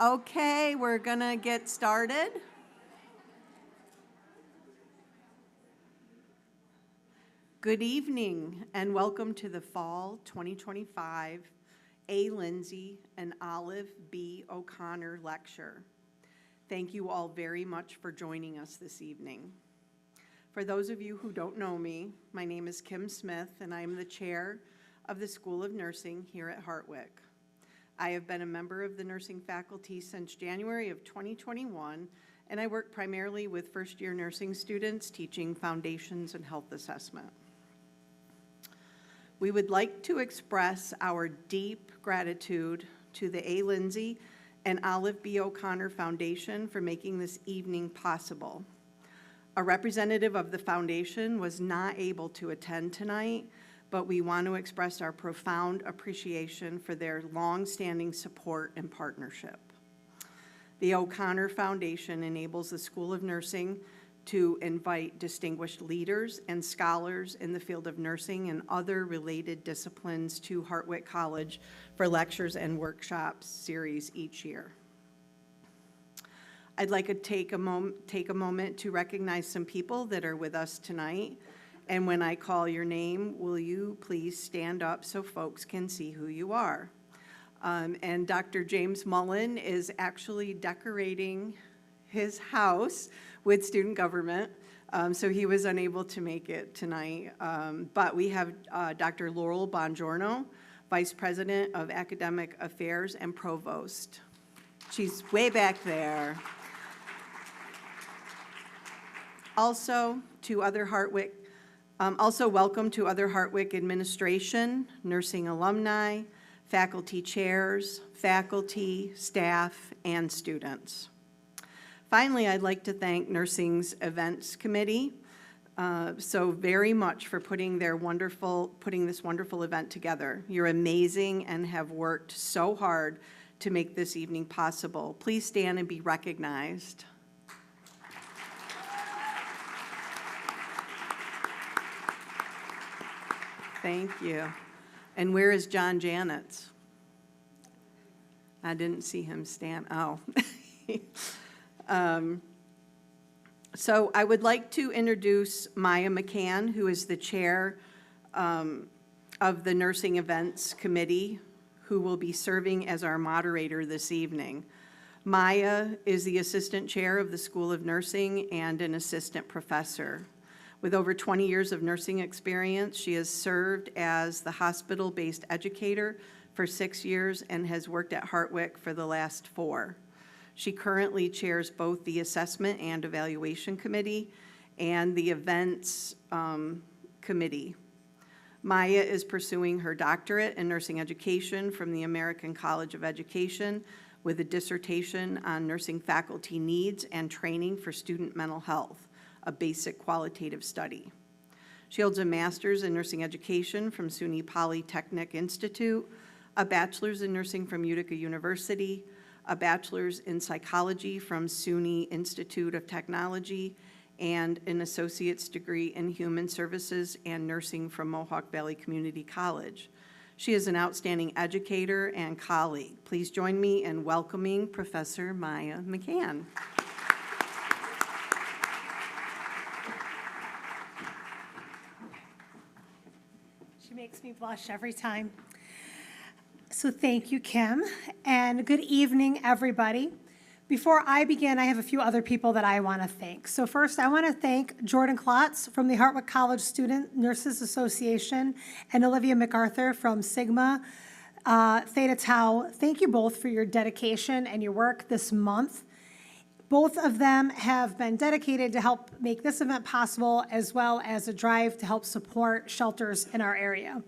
Okay, we're gonna get started. Good evening and welcome to the Fall 2025 A. Lindsay and Olive B. O'Connor Lecture. Thank you all very much for joining us this evening. For those of you who don't know me, my name is Kim Smith and I am the chair of the School of Nursing here at Hartwick. I have been a member of the nursing faculty since January of 2021, and I work primarily with first-year nursing students teaching foundations and health assessment. We would like to express our deep gratitude to the A. Lindsay and Olive B. O'Connor Foundation for making this evening possible. A representative of the foundation was not able to attend tonight, but we want to express our profound appreciation for their long-standing support and partnership. The O'Connor Foundation enables the School of Nursing to invite distinguished leaders and scholars in the field of nursing and other related disciplines to Hartwick College for lectures and workshops series each year. I'd like to take a moment to recognize some people that are with us tonight. And when I call your name, will you please stand up so folks can see who you are? And Dr. James Mullen is actually decorating his house with student government, so he was unable to make it tonight. But we have Dr. Laurel Bongiorno, Vice President of Academic Affairs and Provost. She's way back there. Also, welcome to other Hartwick administration, nursing alumni, faculty chairs, faculty, staff, and students. Finally, I'd like to thank Nursing's Events Committee so very much for putting this wonderful event together. You're amazing and have worked so hard to make this evening possible. Please stand and be recognized. Thank you. And where is John Janetz? I didn't see him stand. Oh. So I would like to introduce Maya McCann, who is the chair of the Nursing Events Committee, who will be serving as our moderator this evening. Maya is the assistant chair of the School of Nursing and an assistant professor. With over 20 years of nursing experience, she has served as the hospital-based educator for 6 years and has worked at Hartwick for the last 4. She currently chairs both the Assessment and Evaluation Committee and the Events Committee. Maya is pursuing her doctorate in nursing education from the American College of Education with a dissertation on nursing faculty needs and training for student mental health, a basic qualitative study. She holds a master's in nursing education from SUNY Polytechnic Institute, a bachelor's in nursing from Utica University, a bachelor's in psychology from SUNY Institute of Technology, and an associate's degree in human services and nursing from Mohawk Valley Community College. She is an outstanding educator and colleague. Please join me in welcoming Professor Maya McCann. Makes me blush every time. So thank you, Kim, and good evening, everybody. Before I begin, I have a few other people that I want to thank. So first, I want to thank Jordan Klotz from the Hartwick College Student Nurses Association and Olivia MacArthur from Sigma Theta Tau. Thank you both for your dedication and your work this month. Both of them have been dedicated to help make this event possible, as well as a drive to help support shelters in our area.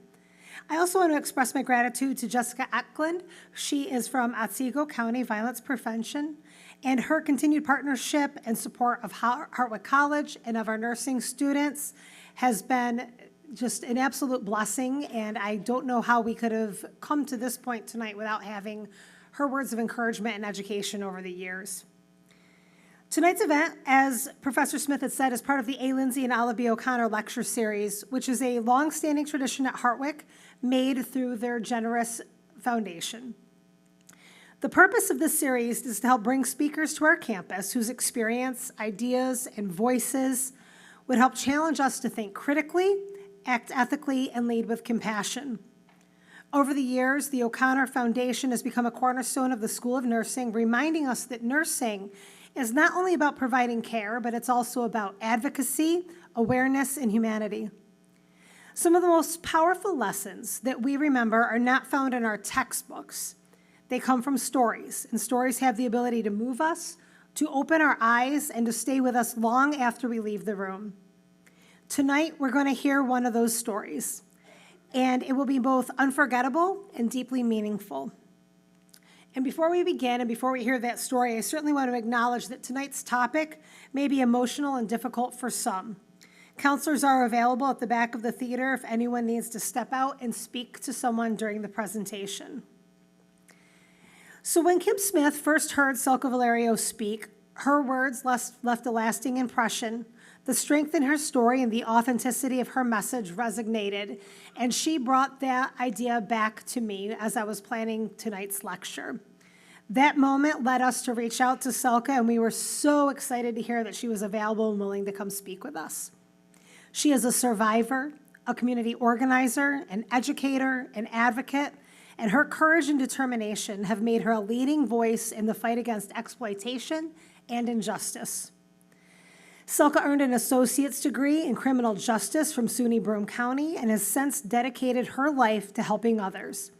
I also want to express my gratitude to Jessica Eklund. She is from Otsego County Violence Prevention, and her continued partnership and support of Hartwick College and of our nursing students has been just an absolute blessing, and I don't know how we could have come to this point tonight without having her words of encouragement and education over the years. Tonight's event, as Professor Smith had said, is part of the A. Lindsay and Olive B. O'Connor Lecture Series, which is a long-standing tradition at Hartwick made through their generous foundation. The purpose of this series is to help bring speakers to our campus whose experience, ideas, and voices would help challenge us to think critically, act ethically, and lead with compassion. Over the years, the O'Connor Foundation has become a cornerstone of the School of Nursing, reminding us that nursing is not only about providing care, but it's also about advocacy, awareness, and humanity. Some of the most powerful lessons that we remember are not found in our textbooks. They come from stories, and stories have the ability to move us, to open our eyes, and to stay with us long after we leave the room. Tonight, we're going to hear one of those stories, and it will be both unforgettable and deeply meaningful. And before we begin, and before we hear that story, I certainly want to acknowledge that tonight's topic may be emotional and difficult for some. Counselors are available at the back of the theater if anyone needs to step out and speak to someone during the presentation. So when Kim Smith first heard Salka Valerio speak, her words left a lasting impression. The strength in her story and the authenticity of her message resonated, and she brought that idea back to me as I was planning tonight's lecture. That moment led us to reach out to Salka, and we were so excited to hear that she was available and willing to come speak with us. She is a survivor, a community organizer, an educator, an advocate, and her courage and determination have made her a leading voice in the fight against exploitation and injustice. Salka earned an associate's degree in criminal justice from SUNY Broome County and has since dedicated her life to helping others.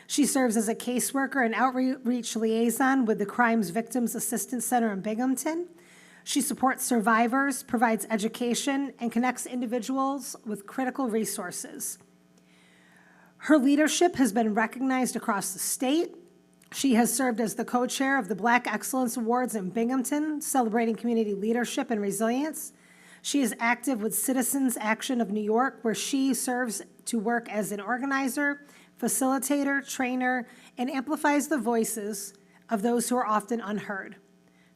She serves as a caseworker and outreach liaison with the Crimes Victims Assistance Center in Binghamton. She supports survivors, provides education, and connects individuals with critical resources. Her leadership has been recognized across the state. She has served as the co-chair of the Black Excellence Awards in Binghamton, celebrating community leadership and resilience. She is active with Citizens Action of New York, where she serves to work as an organizer, facilitator, trainer, and amplifies the voices of those who are often unheard.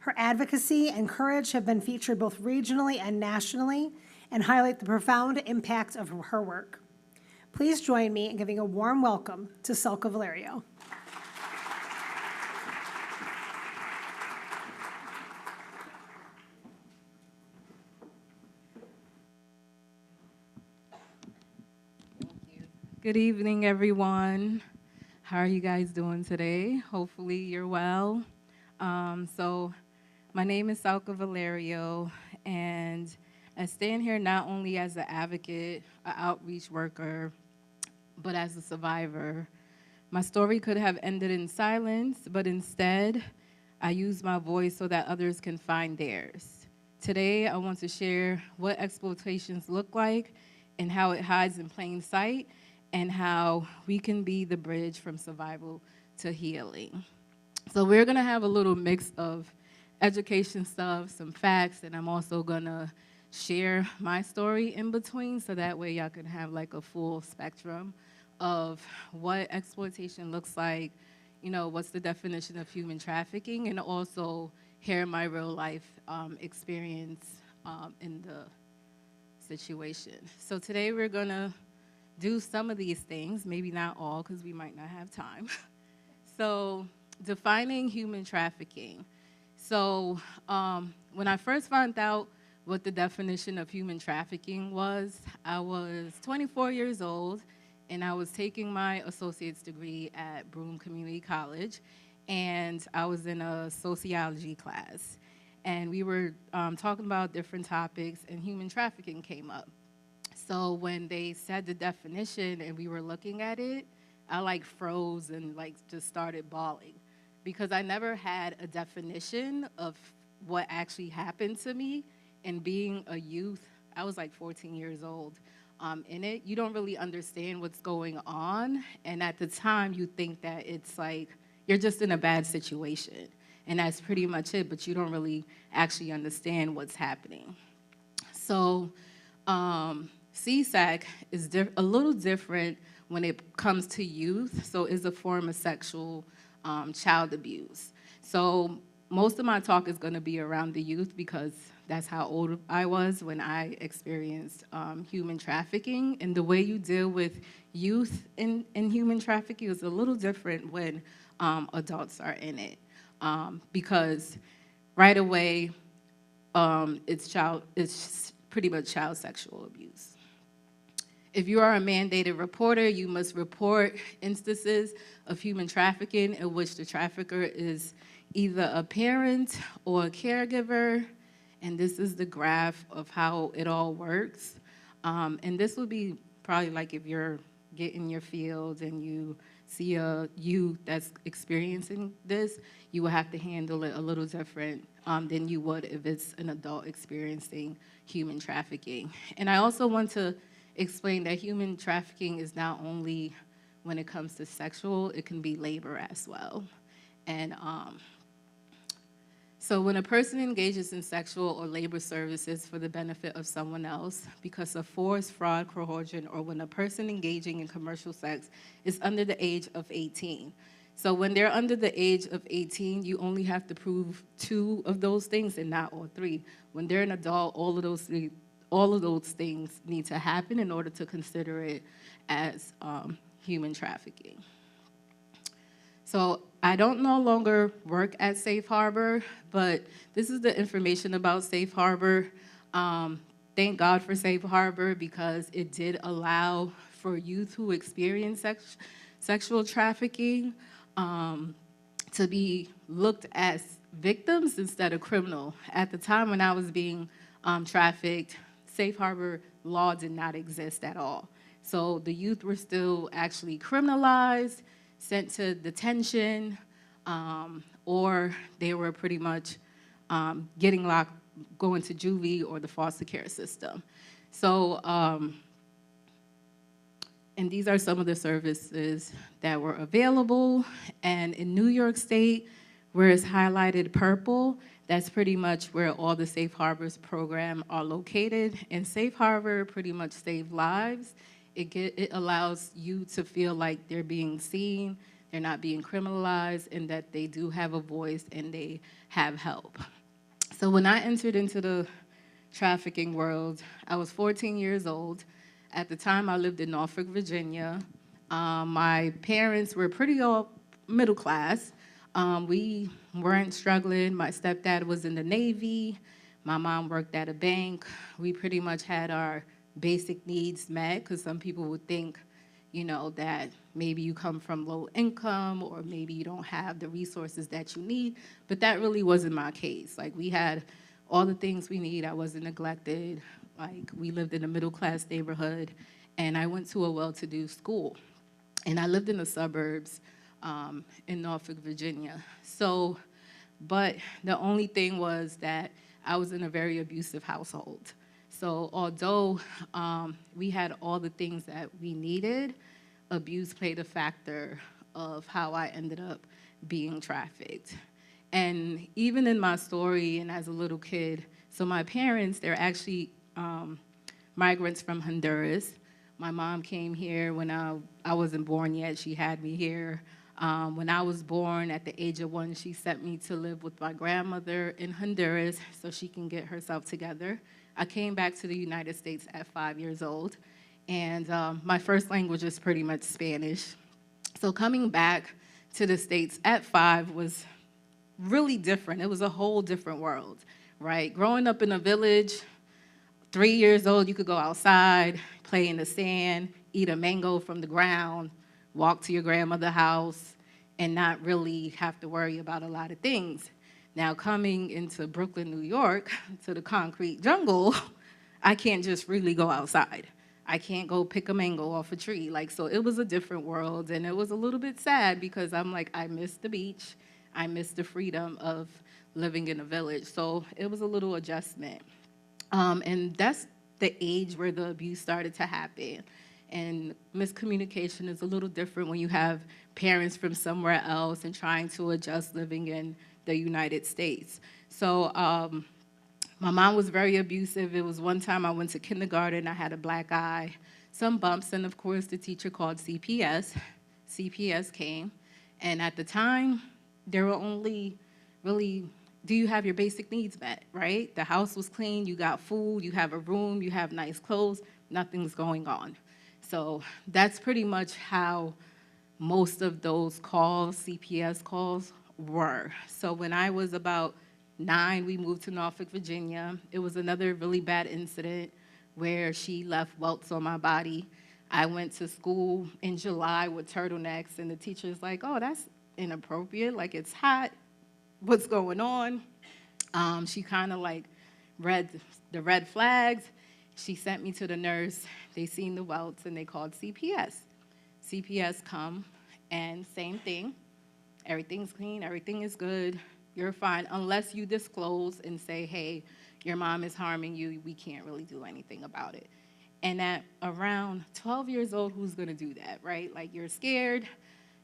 Her advocacy and courage have been featured both regionally and nationally and highlight the profound impact of her work. Please join me in giving a warm welcome to Salka Valerio. Good evening, everyone. How are you guys doing today? Hopefully you're well. So my name is Salka Valerio, and I stand here not only as an advocate, an outreach worker, but as a survivor. My story could have ended in silence, but instead, I use my voice so that others can find theirs. Today, I want to share what exploitations look like and how it hides in plain sight, and how we can be the bridge from survival to healing. So we're gonna have a little mix of education stuff, some facts, and I'm also gonna share my story in between, so that way y'all can have like a full spectrum of what exploitation looks like, you know, what's the definition of human trafficking, and also hear my real life experience in the situation. So today we're gonna do some of these things, maybe not all, because we might not have time. So defining human trafficking. So when I first found out what the definition of human trafficking was, I was 24 years old, and I was taking my associate's degree at Broome Community College, and I was in a sociology class. And we were talking about different topics, and human trafficking came up. So when they said the definition and we were looking at it, I like froze and like just started bawling, because I never had a definition of what actually happened to me. And being a youth, I was like 14 years old in it. You don't really understand what's going on. And at the time, you think that it's like you're just in a bad situation. And that's pretty much it, but you don't really actually understand what's happening. So CSAC is a little different when it comes to youth. So it's a form of sexual child abuse. So most of my talk is going to be around the youth, because that's how old I was when I experienced human trafficking. And the way you deal with youth in human trafficking is a little different when adults are in it, because right away, it's pretty much child sexual abuse. If you are a mandated reporter, you must report instances of human trafficking in which the trafficker is either a parent or a caregiver, and this is the graph of how it all works. And this would be probably like if you're getting your field and you see a youth that's experiencing this, you will have to handle it a little different than you would if it's an adult experiencing human trafficking. And I also want to explain that human trafficking is not only when it comes to sexual, it can be labor as well. And so when a person engages in sexual or labor services for the benefit of someone else because of force, fraud, coercion, or when a person engaging in commercial sex is under the age of 18. So when they're under the age of 18, you only have to prove 2 of those things and not all 3. When they're an adult, all of those things need to happen in order to consider it as human trafficking. So I don't no longer work at Safe Harbor, but this is the information about Safe Harbor. Thank God for Safe Harbor because it did allow for youth who experience sexual trafficking to be looked as victims instead of criminal. At the time when I was being trafficked, Safe Harbor law did not exist at all. So the youth were still actually criminalized, sent to detention, or they were pretty much getting locked, going to juvie or the foster care system. So, and these are some of the services that were available. And in New York State, where it's highlighted purple, that's pretty much where all the Safe Harbors program are located. And Safe Harbor pretty much save lives. It allows you to feel like they're being seen, they're not being criminalized, and that they do have a voice and they have help. So when I entered into the trafficking world, I was 14 years old. At the time, I lived in Norfolk, Virginia. My parents were pretty middle class. We weren't struggling. My stepdad was in the Navy. My mom worked at a bank. We pretty much had our basic needs met, because some people would think, you know, that maybe you come from low income or maybe you don't have the resources that you need, but that really wasn't my case. Like, we had all the things we need. I wasn't neglected. Like, we lived in a middle class neighborhood, and I went to a well-to-do school. And I lived in the suburbs in Norfolk, Virginia. So, but the only thing was that I was in a very abusive household. So although we had all the things that we needed, abuse played a factor of how I ended up being trafficked. And even in my story and as a little kid, so my parents, they're actually migrants from Honduras. My mom came here when I wasn't born yet. She had me here. When I was born, at the age of 1, she sent me to live with my grandmother in Honduras so she can get herself together. I came back to the United States at 5 years old, and my first language is pretty much Spanish. So coming back to the States at 5 was really different. It was a whole different world, right? Growing up in a village, 3 years old, you could go outside, play in the sand, eat a mango from the ground, walk to your grandmother's house, and not really have to worry about a lot of things. Now, coming into Brooklyn, New York, to the concrete jungle, I can't just really go outside. I can't go pick a mango off a tree. Like, so it was a different world, and it was a little bit sad because I'm like, I miss the beach. I miss the freedom of living in a village. So it was a little adjustment. And that's the age where the abuse started to happen. And miscommunication is a little different when you have parents from somewhere else and trying to adjust living in the United States. So my mom was very abusive. It was one time I went to kindergarten, I had a black eye, some bumps, and of course the teacher called CPS. CPS came, and at the time, there were only really, do you have your basic needs met, right? The house was clean, you got food, you have a room, you have nice clothes, nothing's going on. So that's pretty much how most of those calls, CPS calls, were. So when I was about 9, we moved to Norfolk, Virginia. It was another really bad incident where she left welts on my body. I went to school in July with turtlenecks, and the teacher's like, oh, that's inappropriate, like it's hot, what's going on? She kind of like read the red flags. She sent me to the nurse. They seen the welts, and they called CPS. CPS come, and same thing. Everything's clean, everything is good, you're fine, unless you disclose and say, hey, your mom is harming you, we can't really do anything about it. And at around 12 years old, who's gonna do that, right? Like, you're scared,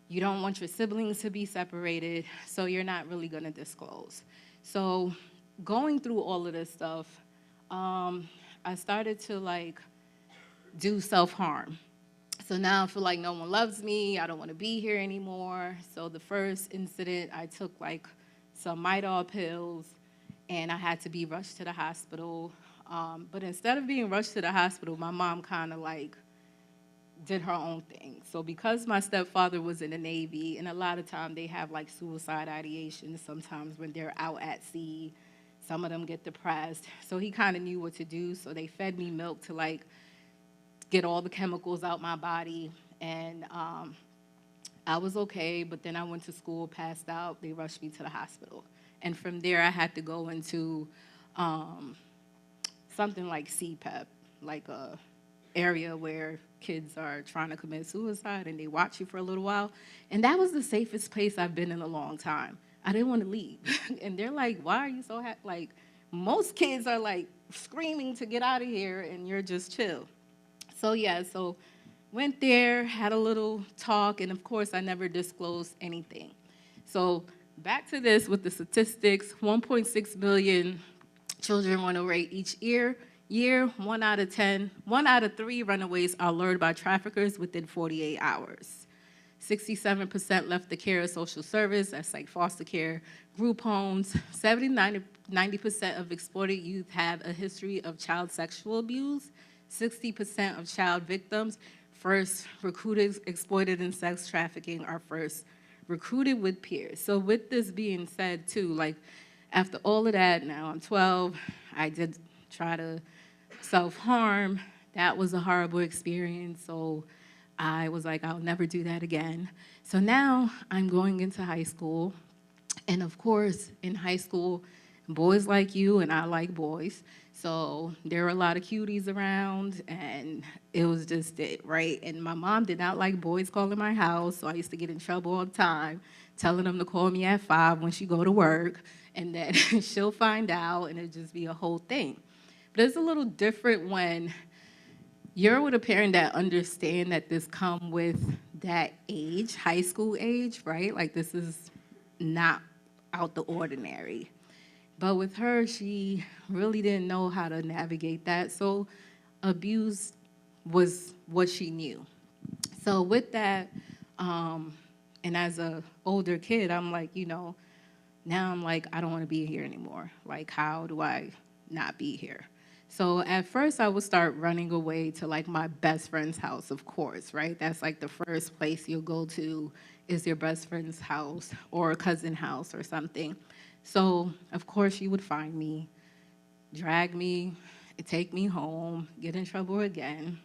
you don't want your siblings to be separated, so you're not really gonna disclose. So going through all of this stuff, I started to like do self-harm. So now I feel like no one loves me, I don't want to be here anymore. So the first incident, I took like some Midol pills, and I had to be rushed to the hospital. But instead of being rushed to the hospital, my mom kind of like did her own thing. So because my stepfather was in the Navy, and a lot of time they have like suicide ideations sometimes when they're out at sea, some of them get depressed. So he kind of knew what to do. So they fed me milk to like get all the chemicals out my body, and I was okay, but then I went to school, passed out, they rushed me to the hospital. And from there, I had to go into something like CPEP, like a area where kids are trying to commit suicide, and they watch you for a little while. And that was the safest place I've been in a long time. I didn't want to leave. And they're like, why are you so happy? Like, most kids are like screaming to get out of here, and you're just chill. So yeah, so went there, had a little talk, and of course I never disclosed anything. So back to this with the statistics, 1.6 million children run away each year. 1 out of 10, 1 out of 3 runaways are lured by traffickers within 48 hours. 67% left the care of social service, that's like foster care, group homes. 90% of exploited youth have a history of child sexual abuse. 60% of child victims first recruited, exploited in sex trafficking are first recruited with peers. So with this being said too, like after all of that, now I'm 12, I did try to self-harm. That was a horrible experience. So I was like, I'll never do that again. So now I'm going into high school. And of course, in high school, boys like you and I like boys. So there were a lot of cuties around, and it was just it, right? And my mom did not like boys calling my house, so I used to get in trouble all the time, telling them to call me at 5 when she go to work, and then she'll find out, and it'd just be a whole thing. But it's a little different when you're with a parent that understand that this come with that age, high school age, right? Like this is not out the ordinary. But with her, she really didn't know how to navigate that. So abuse was what she knew. So with that, and as a older kid, I'm like, now I'm like, I don't want to be here anymore. Like, how do I not be here? So at first I would start running away to like my best friend's house, of course, right? That's like the first place you'll go to is your best friend's house or a cousin house or something. So, of course, she would find me, drag me, take me home, get in trouble again.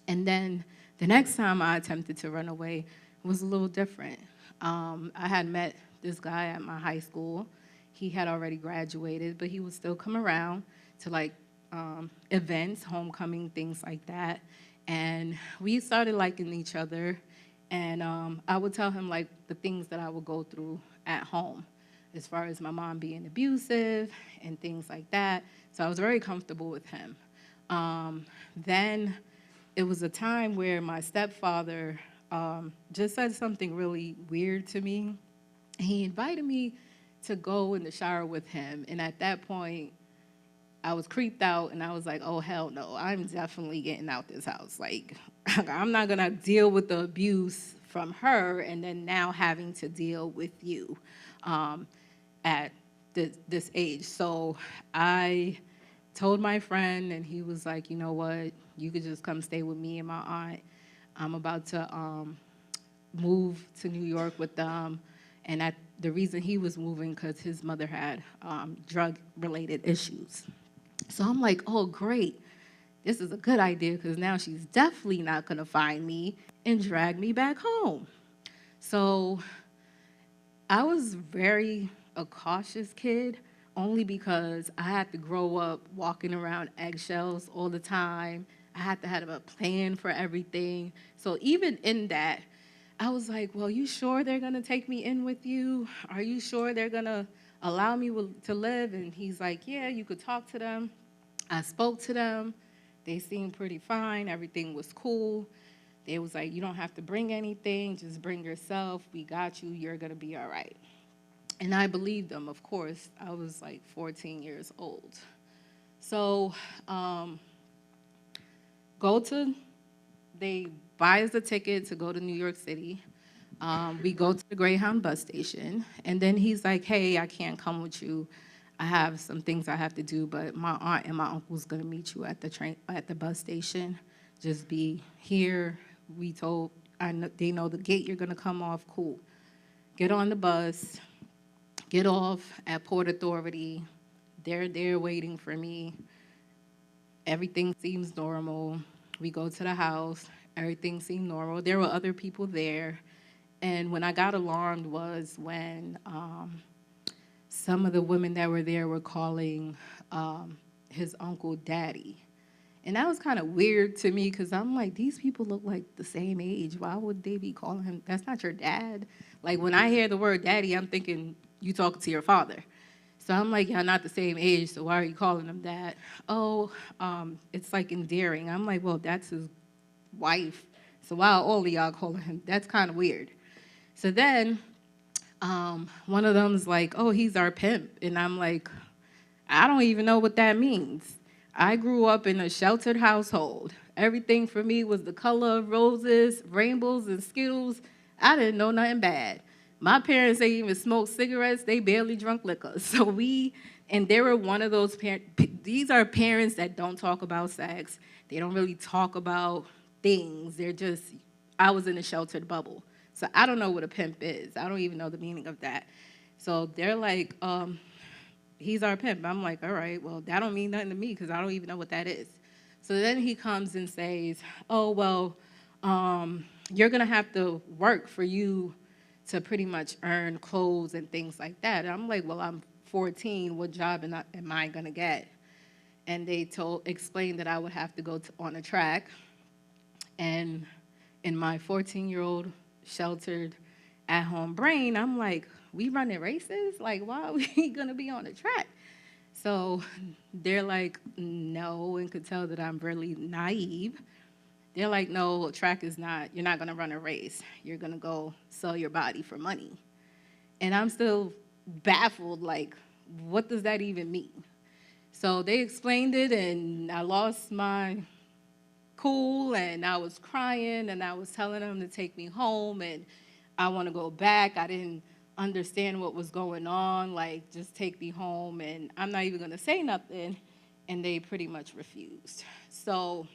And then the next time I attempted to run away was a little different. I had met this guy at my high school. He had already graduated, but he would still come around to like events, homecoming, things like that. And we started liking each other. And I would tell him like the things that I would go through at home, as far as my mom being abusive and things like that. So I was very comfortable with him. Then it was a time where my stepfather just said something really weird to me. He invited me to go in the shower with him. And at that point, I was creeped out, and I was like, oh, hell no, I'm definitely getting out this house. Like, I'm not going to deal with the abuse from her and then now having to deal with you at this age. So I told my friend, and he was like, you know what, you could just come stay with me and my aunt. I'm about to move to New York with them. And the reason he was moving because his mother had drug-related issues. So I'm like, oh, great. This is a good idea because now she's definitely not going to find me and drag me back home. So I was very a cautious kid only because I had to grow up walking around eggshells all the time. I had to have a plan for everything. So even in that, I was like, well, you sure they're going to take me in with you? Are you sure they're going to allow me to live? And he's like, yeah, you could talk to them. I spoke to them. They seemed pretty fine. Everything was cool. They was like, you don't have to bring anything. Just bring yourself. We got you. You're going to be all right. And I believed them, of course. I was like 14 years old. So they buy us a ticket to go to New York City. We go to the Greyhound bus station. And then he's like, hey, I can't come with you. I have some things I have to do, but my aunt and my uncle's going to meet you at the bus station. Just be here. They know the gate you're going to come off. Cool. Get on the bus. Get off at Port Authority. They're there waiting for me. Everything seems normal. We go to the house. Everything seemed normal. There were other people there. And when I got alarmed was when some of the women that were there were calling his uncle daddy. And that was kind of weird to me because I'm like, these people look like the same age. Why would they be calling him? That's not your dad. Like, when I hear the word daddy, I'm thinking you talking to your father. So I'm like, y'all not the same age, so why are you calling him that? Oh, it's like endearing. I'm like, well, that's his wife. So why are all of y'all calling him? That's kind of weird. So then one of them's like, oh, he's our pimp. And I'm like, I don't even know what that means. I grew up in a sheltered household. Everything for me was the color of roses, rainbows, and Skittles. I didn't know nothing bad. My parents, they even smoked cigarettes. They barely drunk liquor. So they were one of those parents. These are parents that don't talk about sex. They don't really talk about things. I was in a sheltered bubble. So I don't know what a pimp is. I don't even know the meaning of that. So they're like, he's our pimp. I'm like, all right, well, that don't mean nothing to me because I don't even know what that is. So then he comes and says, oh, well, you're going to have to work for you to pretty much earn clothes and things like that. And I'm like, well, I'm 14. What job am I going to get? And they explained that I would have to go on a track. And in my 14-year-old sheltered at-home brain, I'm like, we running races? Like, why are we going to be on a track? So they're like, no, and could tell that I'm really naive. They're like, no, track is not, you're not going to run a race. You're going to go sell your body for money. And I'm still baffled, like, what does that even mean? So they explained it, and I lost my cool, and I was crying, and I was telling them to take me home, and I want to go back. I didn't understand what was going on, like, just take me home, and I'm not even going to say nothing, and they pretty much refused. So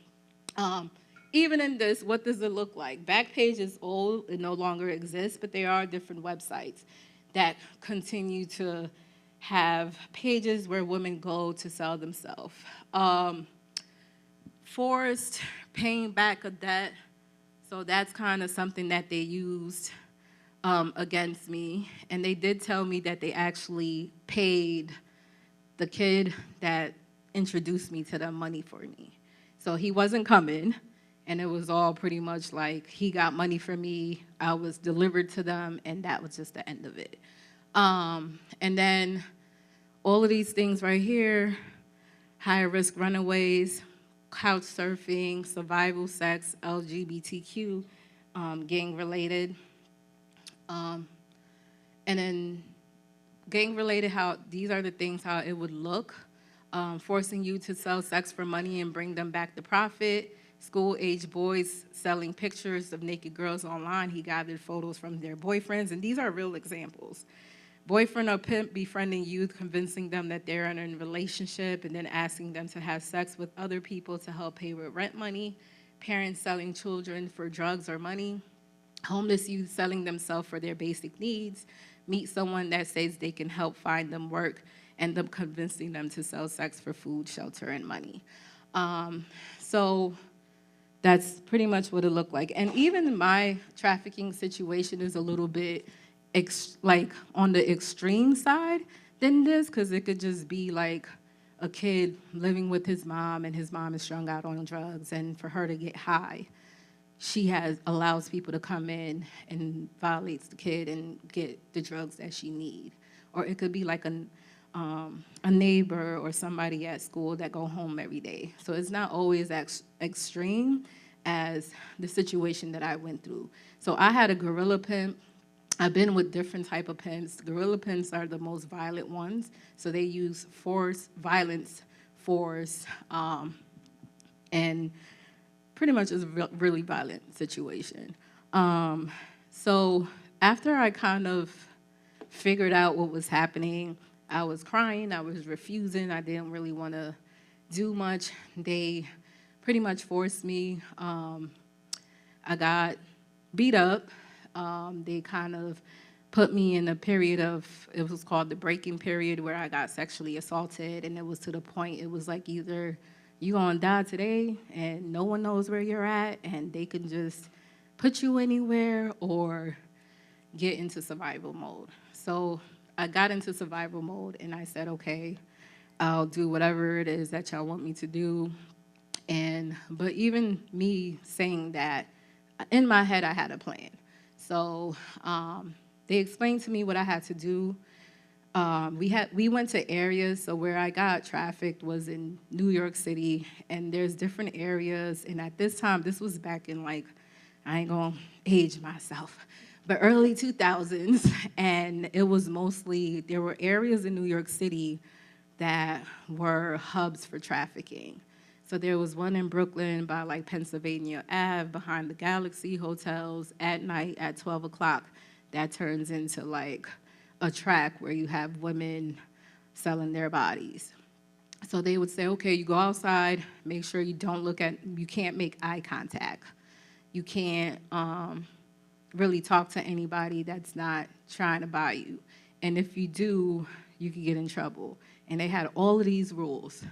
even in this, what does it look like? Backpage is old, it no longer exists, but there are different websites that continue to have pages where women go to sell themselves. Forced paying back a debt, so that's kind of something that they used against me. And they did tell me that they actually paid the kid that introduced me to them money for me. So he wasn't coming, and it was all pretty much like he got money from me, I was delivered to them, and that was just the end of it. And then all of these things right here, high-risk runaways, couch surfing, survival sex, LGBTQ, gang-related. And then gang-related, how these are the things, how it would look. Forcing you to sell sex for money and bring them back to profit. School-age boys selling pictures of naked girls online. He gathered photos from their boyfriends, and these are real examples. Boyfriend or pimp befriending youth, convincing them that they're in a relationship, and then asking them to have sex with other people to help pay with rent money. Parents selling children for drugs or money. homeless youth selling themselves for their basic needs, meet someone that says they can help find them work, end up convincing them to sell sex for food, shelter, and money. So that's pretty much what it looked like. And even my trafficking situation is a little bit like on the extreme side than this, because it could just be like a kid living with his mom and his mom is strung out on drugs, and for her to get high, she allows people to come in and violates the kid and get the drugs that she need. Or it could be like a neighbor or somebody at school that go home every day. So it's not always as extreme as the situation that I went through. So I had a gorilla pimp. I've been with different type of pimps. Gorilla pimps are the most violent ones. So they use force, violence, force, and pretty much is a really violent situation. So after I kind of figured out what was happening, I was crying, I was refusing, I didn't really want to do much. They pretty much forced me. I got beat up. They kind of put me in a period of, it was called the breaking period, where I got sexually assaulted, and it was to the point, it was like either you're gonna die today and no one knows where you're at, and they can just put you anywhere, or get into survival mode. So I got into survival mode, and I said, okay, I'll do whatever it is that y'all want me to do. But even me saying that, in my head I had a plan. So they explained to me what I had to do. We went to areas, so where I got trafficked was in New York City, and there's different areas, and at this time, this was back in like, I ain't gonna age myself, but early 2000s, and it was mostly, there were areas in New York City that were hubs for trafficking. So there was one in Brooklyn by like Pennsylvania Ave, behind the Galaxy hotels, at night at 12 o'clock. That turns into like a track where you have women selling their bodies. So they would say, okay, you go outside, make sure you can't make eye contact. You can't really talk to anybody that's not trying to buy you. And if you do, you can get in trouble. And they had all of these rules.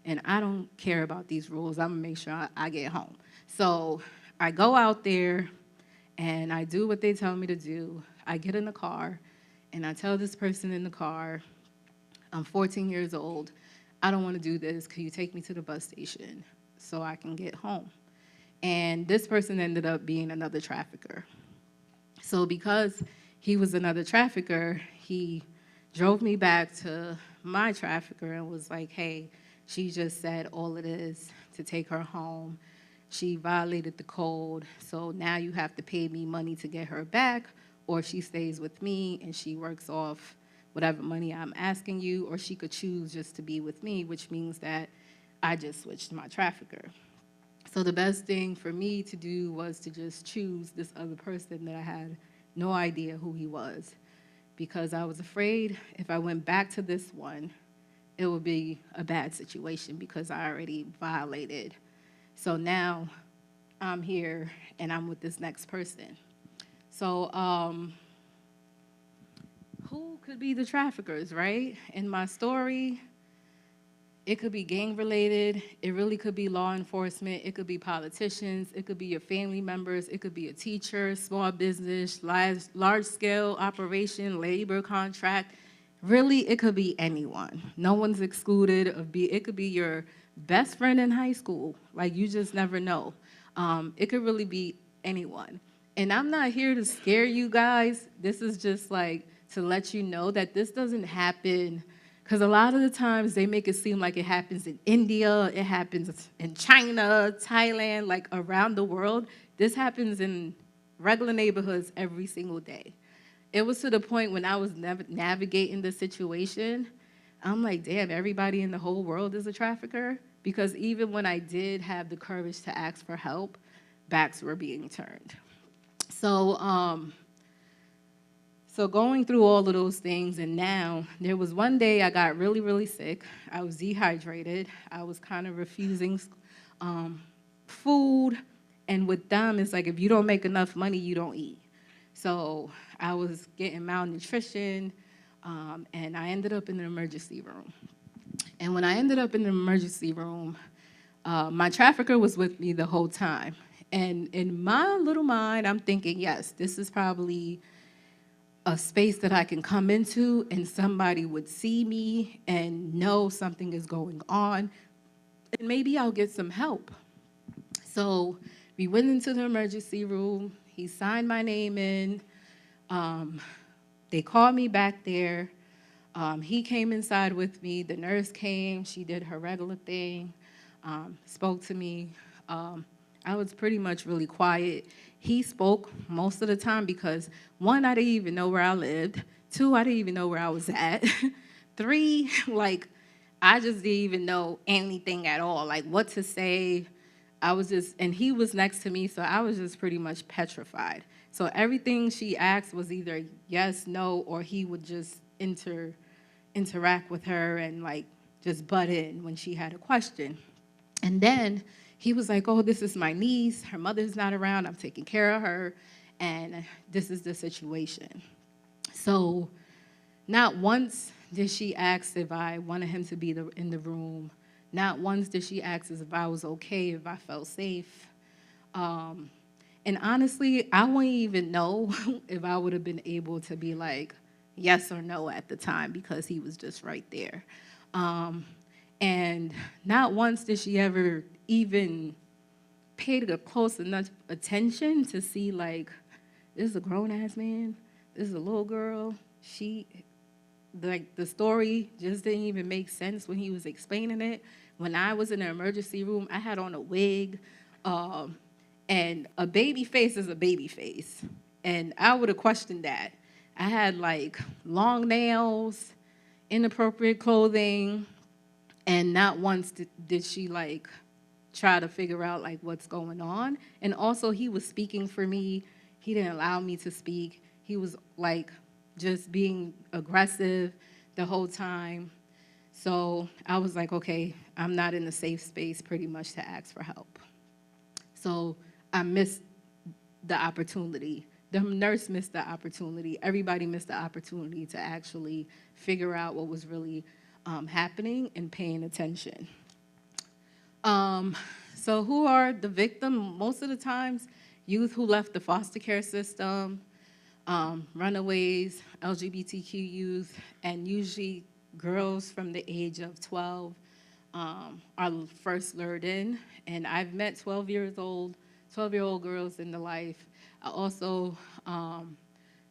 And I don't care about these rules. I'm gonna make sure I get home. So I go out there and I do what they tell me to do. I get in the car and I tell this person in the car, I'm 14 years old. I don't want to do this. Can you take me to the bus station so I can get home? And this person ended up being another trafficker. So because he was another trafficker, he drove me back to my trafficker and was like, hey, she just said all it is to take her home. She violated the code, so now you have to pay me money to get her back, or she stays with me and she works off whatever money I'm asking you, or she could choose just to be with me, which means that I just switched my trafficker. So the best thing for me to do was to just choose this other person that I had no idea who he was, because I was afraid if I went back to this one, it would be a bad situation because I already violated. So now I'm here and I'm with this next person. So who could be the traffickers, right? In my story, it could be gang related. It really could be law enforcement. It could be politicians. It could be your family members. It could be a teacher, small business, large scale operation, labor contract. Really, it could be anyone. No one's excluded. It could be your best friend in high school. Like, you just never know. It could really be anyone. And I'm not here to scare you guys. This is just like to let you know that this doesn't happen, because a lot of the times they make it seem like it happens in India, it happens in China, Thailand, like around the world. This happens in regular neighborhoods every single day. It was to the point when I was navigating the situation, I'm like, damn, everybody in the whole world is a trafficker? Because even when I did have the courage to ask for help, backs were being turned. So, so going through all of those things, and now, there was one day I got really, really sick. I was dehydrated. I was kind of refusing food, And with them, it's like if you don't make enough money, you don't eat. So I was getting malnutrition, and I ended up in the emergency room. And when I ended up in the emergency room, my trafficker was with me the whole time. And in my little mind, I'm thinking, yes, this is probably a space that I can come into and somebody would see me and know something is going on, and maybe I'll get some help. So we went into the emergency room. He signed my name in. They called me back there. He came inside with me. The nurse came. She did her regular thing, spoke to me. I was pretty much really quiet. He spoke most of the time because, one, I didn't even know where I lived. Two, I didn't even know where I was at. Three, like, I just didn't even know anything at all, like what to say. I was just, and he was next to me, so I was just pretty much petrified. So everything she asked was either yes, no, or he would just interact with her and like just butt in when she had a question. And then he was like, oh, this is my niece. Her mother's not around. I'm taking care of her. And this is the situation. So not once did she ask if I wanted him to be in the room. Not once did she ask if I was okay, if I felt safe. And honestly, I wouldn't even know if I would have been able to be like yes or no at the time because he was just right there. And not once did she ever even pay a close enough attention to see, like, this is a grown-ass man, this is a little girl. The story just didn't even make sense when he was explaining it. When I was in the emergency room, I had on a wig, and a baby face is a baby face. And I would have questioned that. I had, like, long nails, inappropriate clothing, and not once did she, like, try to figure out, like, what's going on. And also, he was speaking for me. He didn't allow me to speak. He was, like, just being aggressive the whole time. So I was like, okay, I'm not in a safe space pretty much to ask for help. So I missed the opportunity. The nurse missed the opportunity. Everybody missed the opportunity to actually figure out what was really happening and paying attention. So who are the victim? Most of the times, youth who left the foster care system, runaways, LGBTQ youth, and usually girls from the age of 12 are first lured in. And I've met 12-year-old girls in the life. I also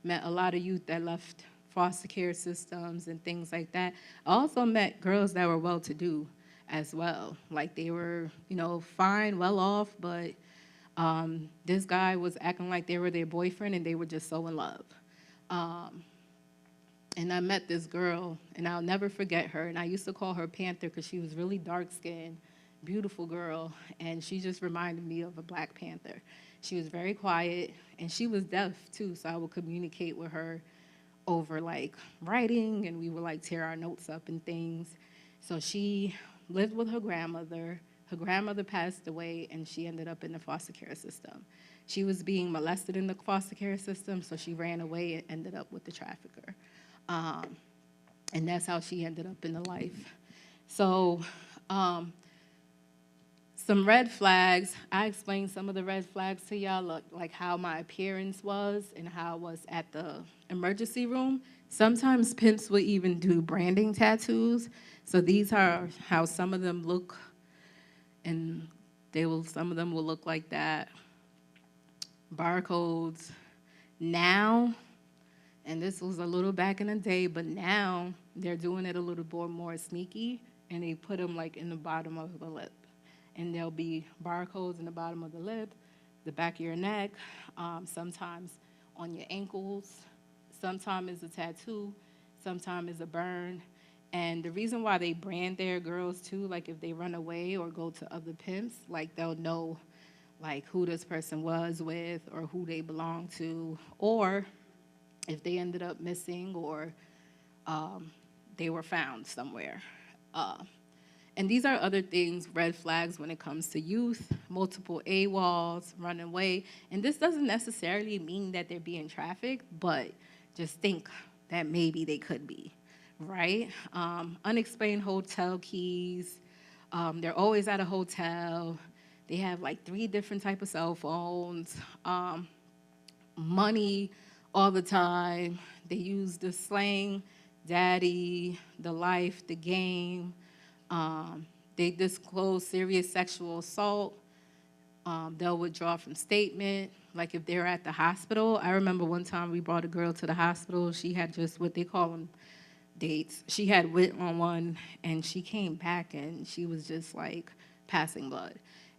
met a lot of youth that left foster care systems and things like that. I also met girls that were well-to-do as well. Like they were, fine, well off, but this guy was acting like they were their boyfriend and they were just so in love. And I met this girl, and I'll never forget her. And I used to call her Panther because she was really dark-skinned, beautiful girl, and she just reminded me of a Black Panther. She was very quiet, and she was deaf, too, so I would communicate with her over, like, writing, and we would, like, tear our notes up and things. So she lived with her grandmother. Her grandmother passed away, and she ended up in the foster care system. She was being molested in the foster care system, so she ran away and ended up with the trafficker. And that's how she ended up in the life. So some red flags. I explained some of the red flags to y'all, like how my appearance was and how I was at the emergency room. Sometimes pimps will even do branding tattoos. So these are how some of them look, and some of them will look like that. Barcodes. Now, and this was a little back in the day, but now they're doing it a little bit more sneaky, and they put them like in the bottom of the lip. And there'll be barcodes in the bottom of the lip, the back of your neck, sometimes on your ankles, sometimes it's a tattoo, sometimes it's a burn. And the reason why they brand their girls too, like if they run away or go to other pimps, like they'll know like who this person was with or who they belong to, or if they ended up missing or they were found somewhere. And these are other things, red flags when it comes to youth, multiple AWOLs, running away. And this doesn't necessarily mean that they're being trafficked, but just think that maybe they could be, right? Unexplained hotel keys. They're always at a hotel. They have like 3 different types of cell phones. Money all the time. They use the slang, daddy, the life, the game. They disclose serious sexual assault. They'll withdraw from statement. Like if they're at the hospital. I remember one time we brought a girl to the hospital. She had just what they call them dates. She had went on one, and she came back, and she was just like passing blood.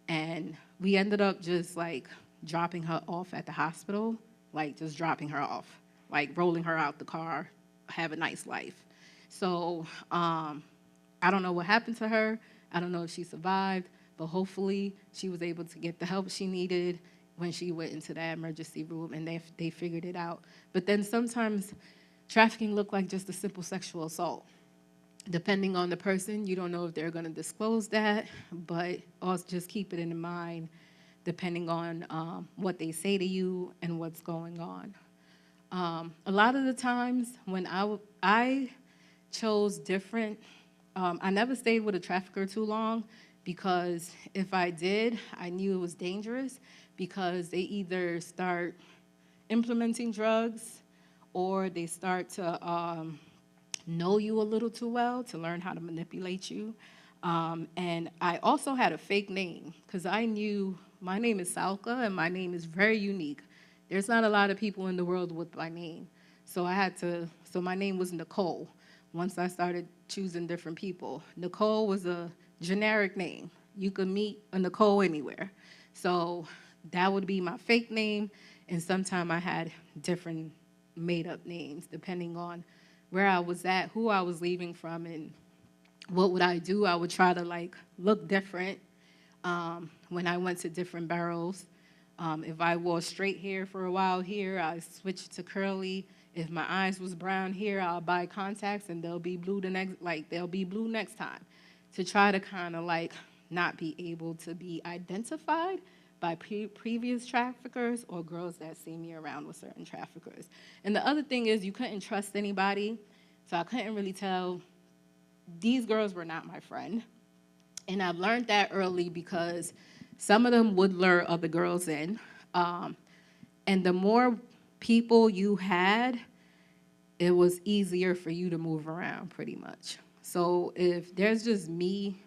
And we ended up just like dropping her off at the hospital, like just dropping her off, like rolling her out the car, have a nice life. So I don't know what happened to her. I don't know if she survived, but hopefully she was able to get the help she needed when she went into that emergency room, and they figured it out. But then sometimes trafficking look like just a simple sexual assault. Depending on the person, you don't know if they're going to disclose that, but also just keep it in mind depending on what they say to you and what's going on. A lot of the times when I chose different, I never stayed with a trafficker too long, because if I did, I knew it was dangerous, because they either start implementing drugs or they start to know you a little too well to learn how to manipulate you. And I also had a fake name, because I knew my name is Salka, and my name is very unique. There's not a lot of people in the world with my name. So my name was Nicole. Once I started choosing different people, Nicole was a generic name. You could meet a Nicole anywhere. So that would be my fake name, and sometimes I had different made-up names depending on where I was at, who I was leaving from, and what would I do. I would try to like look different when I went to different boroughs. If I wore straight hair for a while here, I switched to curly. If my eyes was brown here, I'll buy contacts, and they'll be blue next time, to try to kind of like not be able to be identified by previous traffickers or girls that see me around with certain traffickers. And the other thing is, you couldn't trust anybody, so I couldn't really tell. These girls were not my friend. And I've learned that early, because some of them would lure other girls in. And the more people you had, it was easier for you to move around pretty much. So if there's just me,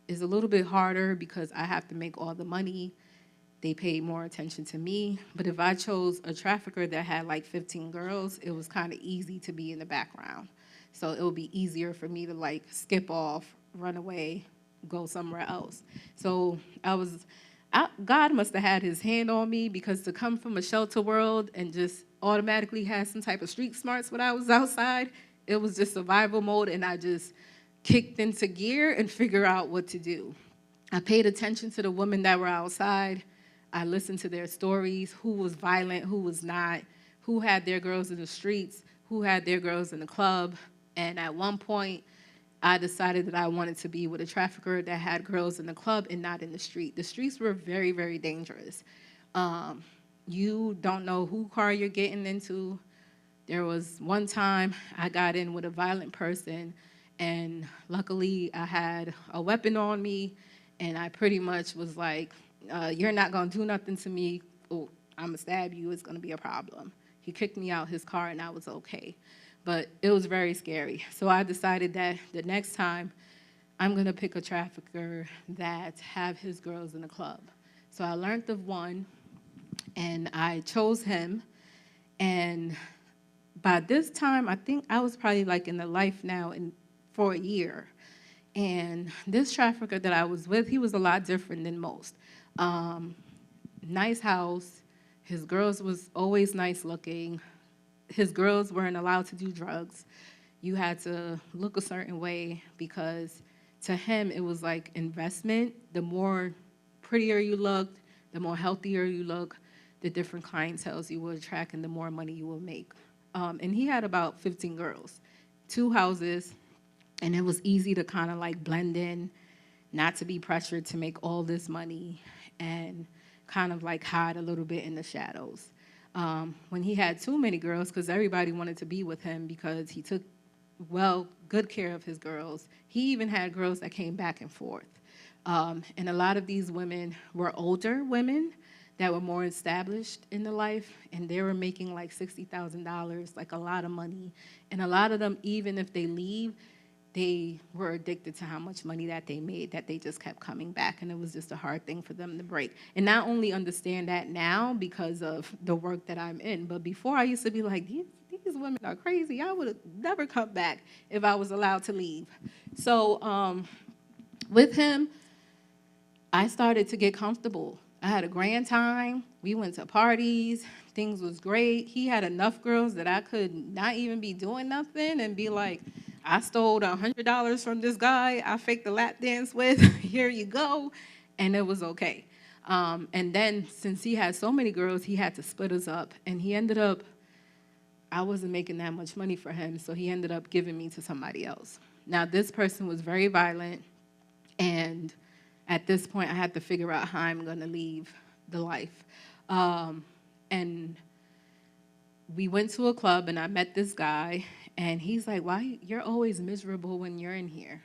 it's a little bit harder because I have to make all the money. They paid more attention to me. But if I chose a trafficker that had like 15 girls, it was kind of easy to be in the background. So it would be easier for me to like skip off, run away, go somewhere else. So God must have had his hand on me, because to come from a shelter world and just automatically have some type of street smarts when I was outside, it was just survival mode, and I just kicked into gear and figure out what to do. I paid attention to the women that were outside. I listened to their stories, who was violent, who was not, who had their girls in the streets, who had their girls in the club. And at one point, I decided that I wanted to be with a trafficker that had girls in the club and not in the street. The streets were very, very dangerous. You don't know who car you're getting into. There was one time I got in with a violent person, and luckily I had a weapon on me, and I pretty much was like, you're not going to do nothing to me. Oh, I'm going to stab you. It's going to be a problem. He kicked me out his car, and I was okay. But it was very scary. So I decided that the next time I'm going to pick a trafficker that have his girls in the club. So I learned of one, and I chose him. And by this time, I think I was probably like in the life now for a year. And this trafficker that I was with, he was a lot different than most. Nice house. His girls was always nice looking. His girls weren't allowed to do drugs. You had to look a certain way, because to him it was like investment. The more prettier you looked, the more healthier you look, the different clienteles you would attract, and the more money you will make. And he had about 15 girls, 2 houses, and it was easy to kind of like blend in. not to be pressured to make all this money and kind of like hide a little bit in the shadows. When he had too many girls, because everybody wanted to be with him because he took, good care of his girls. He even had girls that came back and forth. And a lot of these women were older women that were more established in the life, and they were making like $60,000, like a lot of money. And a lot of them, even if they leave, they were addicted to how much money that they made, that they just kept coming back, and it was just a hard thing for them to break. And not only understand that now because of the work that I'm in, but before I used to be like, these women are crazy. I would have never come back if I was allowed to leave. So with him, I started to get comfortable. I had a grand time. We went to parties. Things was great. He had enough girls that I could not even be doing nothing and be like, I stole $100 from this guy I faked a lap dance with. Here you go. And it was okay. And then since he had so many girls, he had to split us up. And he ended up, I wasn't making that much money for him, so he ended up giving me to somebody else. Now, this person was very violent, and at this point, I had to figure out how I'm going to leave the life. And we went to a club, and I met this guy, and he's like, why, you're always miserable when you're in here.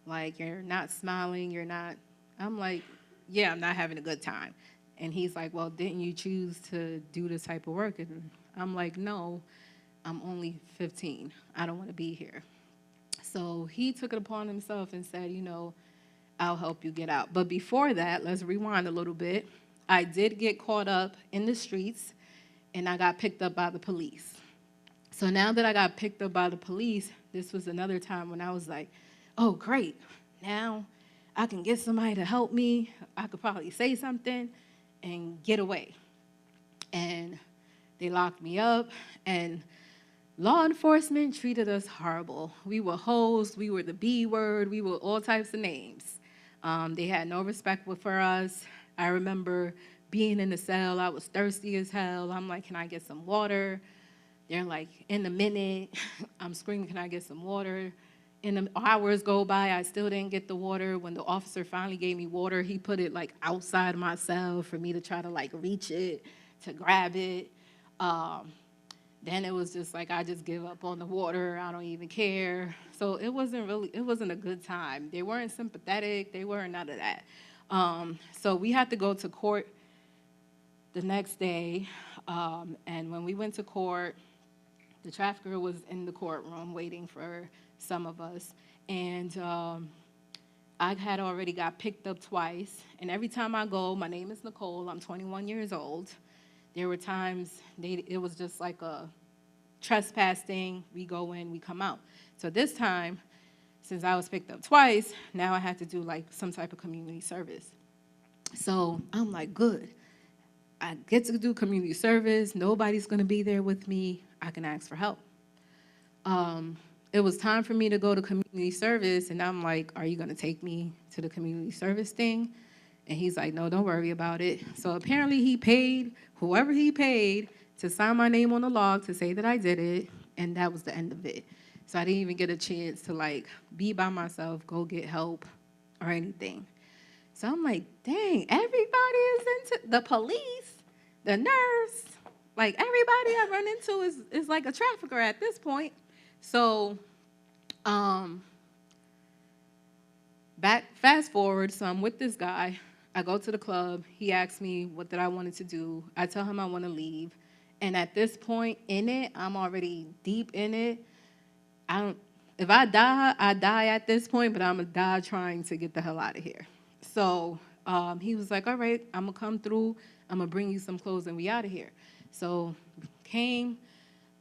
Like, you're not smiling, you're not, I'm like, yeah, I'm not having a good time. And he's like, well, didn't you choose to do this type of work? And I'm like, no, I'm only 15. I don't want to be here. So he took it upon himself and said, I'll help you get out. But before that, let's rewind a little bit. I did get caught up in the streets, and I got picked up by the police. So now that I got picked up by the police, this was another time when I was like, oh, great. Now I can get somebody to help me. I could probably say something and get away. And they locked me up, and law enforcement treated us horrible. We were hoes, we were the B word, we were all types of names. They had no respect for us. I remember being in the cell, I was thirsty as hell. I'm like, can I get some water? They're like, in a minute. I'm screaming, can I get some water? And the hours go by, I still didn't get the water. When the officer finally gave me water, he put it like outside my cell for me to try to like reach it, to grab it. Then it was just like, I just give up on the water. I don't even care. So it wasn't a good time. They weren't sympathetic. They weren't none of that. So we had to go to court the next day. And when we went to court, the trafficker was in the courtroom waiting for some of us. And I had already got picked up twice. And every time I go, my name is Nicole. I'm 21 years old. There were times it was just like a trespass thing. We go in, we come out. So this time, since I was picked up twice, now I had to do like some type of community service. So I'm like, good. I get to do community service. Nobody's going to be there with me. I can ask for help. It was time for me to go to community service, and I'm like, are you going to take me to the community service thing? And he's like, no, don't worry about it. So apparently he paid whoever he paid to sign my name on the log to say that I did it, and that was the end of it. So I didn't even get a chance to, like, be by myself, go get help or anything. So I'm like, dang, everybody is into the police, the nurse, like everybody I run into is like a trafficker at this point. So fast forward, so I'm with this guy. I go to the club. He asks me what that I wanted to do. I tell him I want to leave. And at this point in it, I'm already deep in it. If I die at this point, but I'm going to die trying to get the hell out of here. So he was like, all right, I'm going to come through. I'm going to bring you some clothes and we out of here. So came.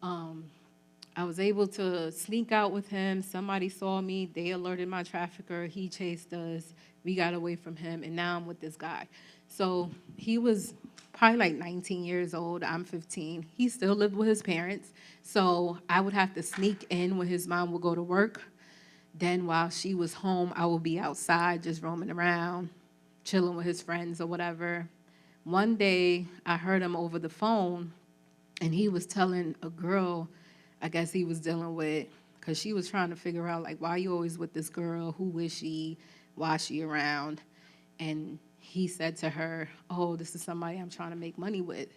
I was able to sneak out with him. Somebody saw me. They alerted my trafficker. He chased us. We got away from him, and now I'm with this guy. So he was probably like 19 years old. I'm 15. He still lived with his parents. So I would have to sneak in when his mom would go to work. Then while she was home, I would be outside just roaming around, chilling with his friends or whatever. One day, I heard him over the phone, and he was telling a girl, I guess he was dealing with, because she was trying to figure out, like, why are you always with this girl? Who is she? why she around. And he said to her, oh, this is somebody I'm trying to make money with.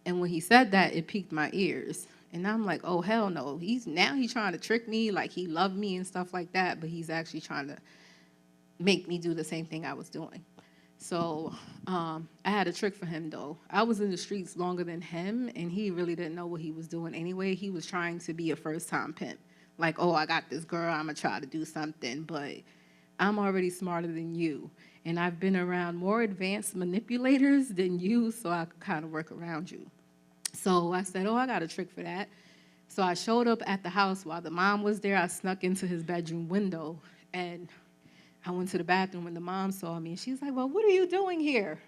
And when he said that, it piqued my ears. And I'm like, oh, hell no. He's trying to trick me, like he loved me and stuff like that, but he's actually trying to make me do the same thing I was doing. So I had a trick for him, though. I was in the streets longer than him, and he really didn't know what he was doing anyway. He was trying to be a first-time pimp. Like, oh, I got this girl, I'm going to try to do something, but I'm already smarter than you. And I've been around more advanced manipulators than you, so I could kind of work around you. So I said, oh, I got a trick for that. So I showed up at the house while the mom was there. I snuck into his bedroom window, and I went to the bathroom when the mom saw me. And she's like, well, what are you doing here?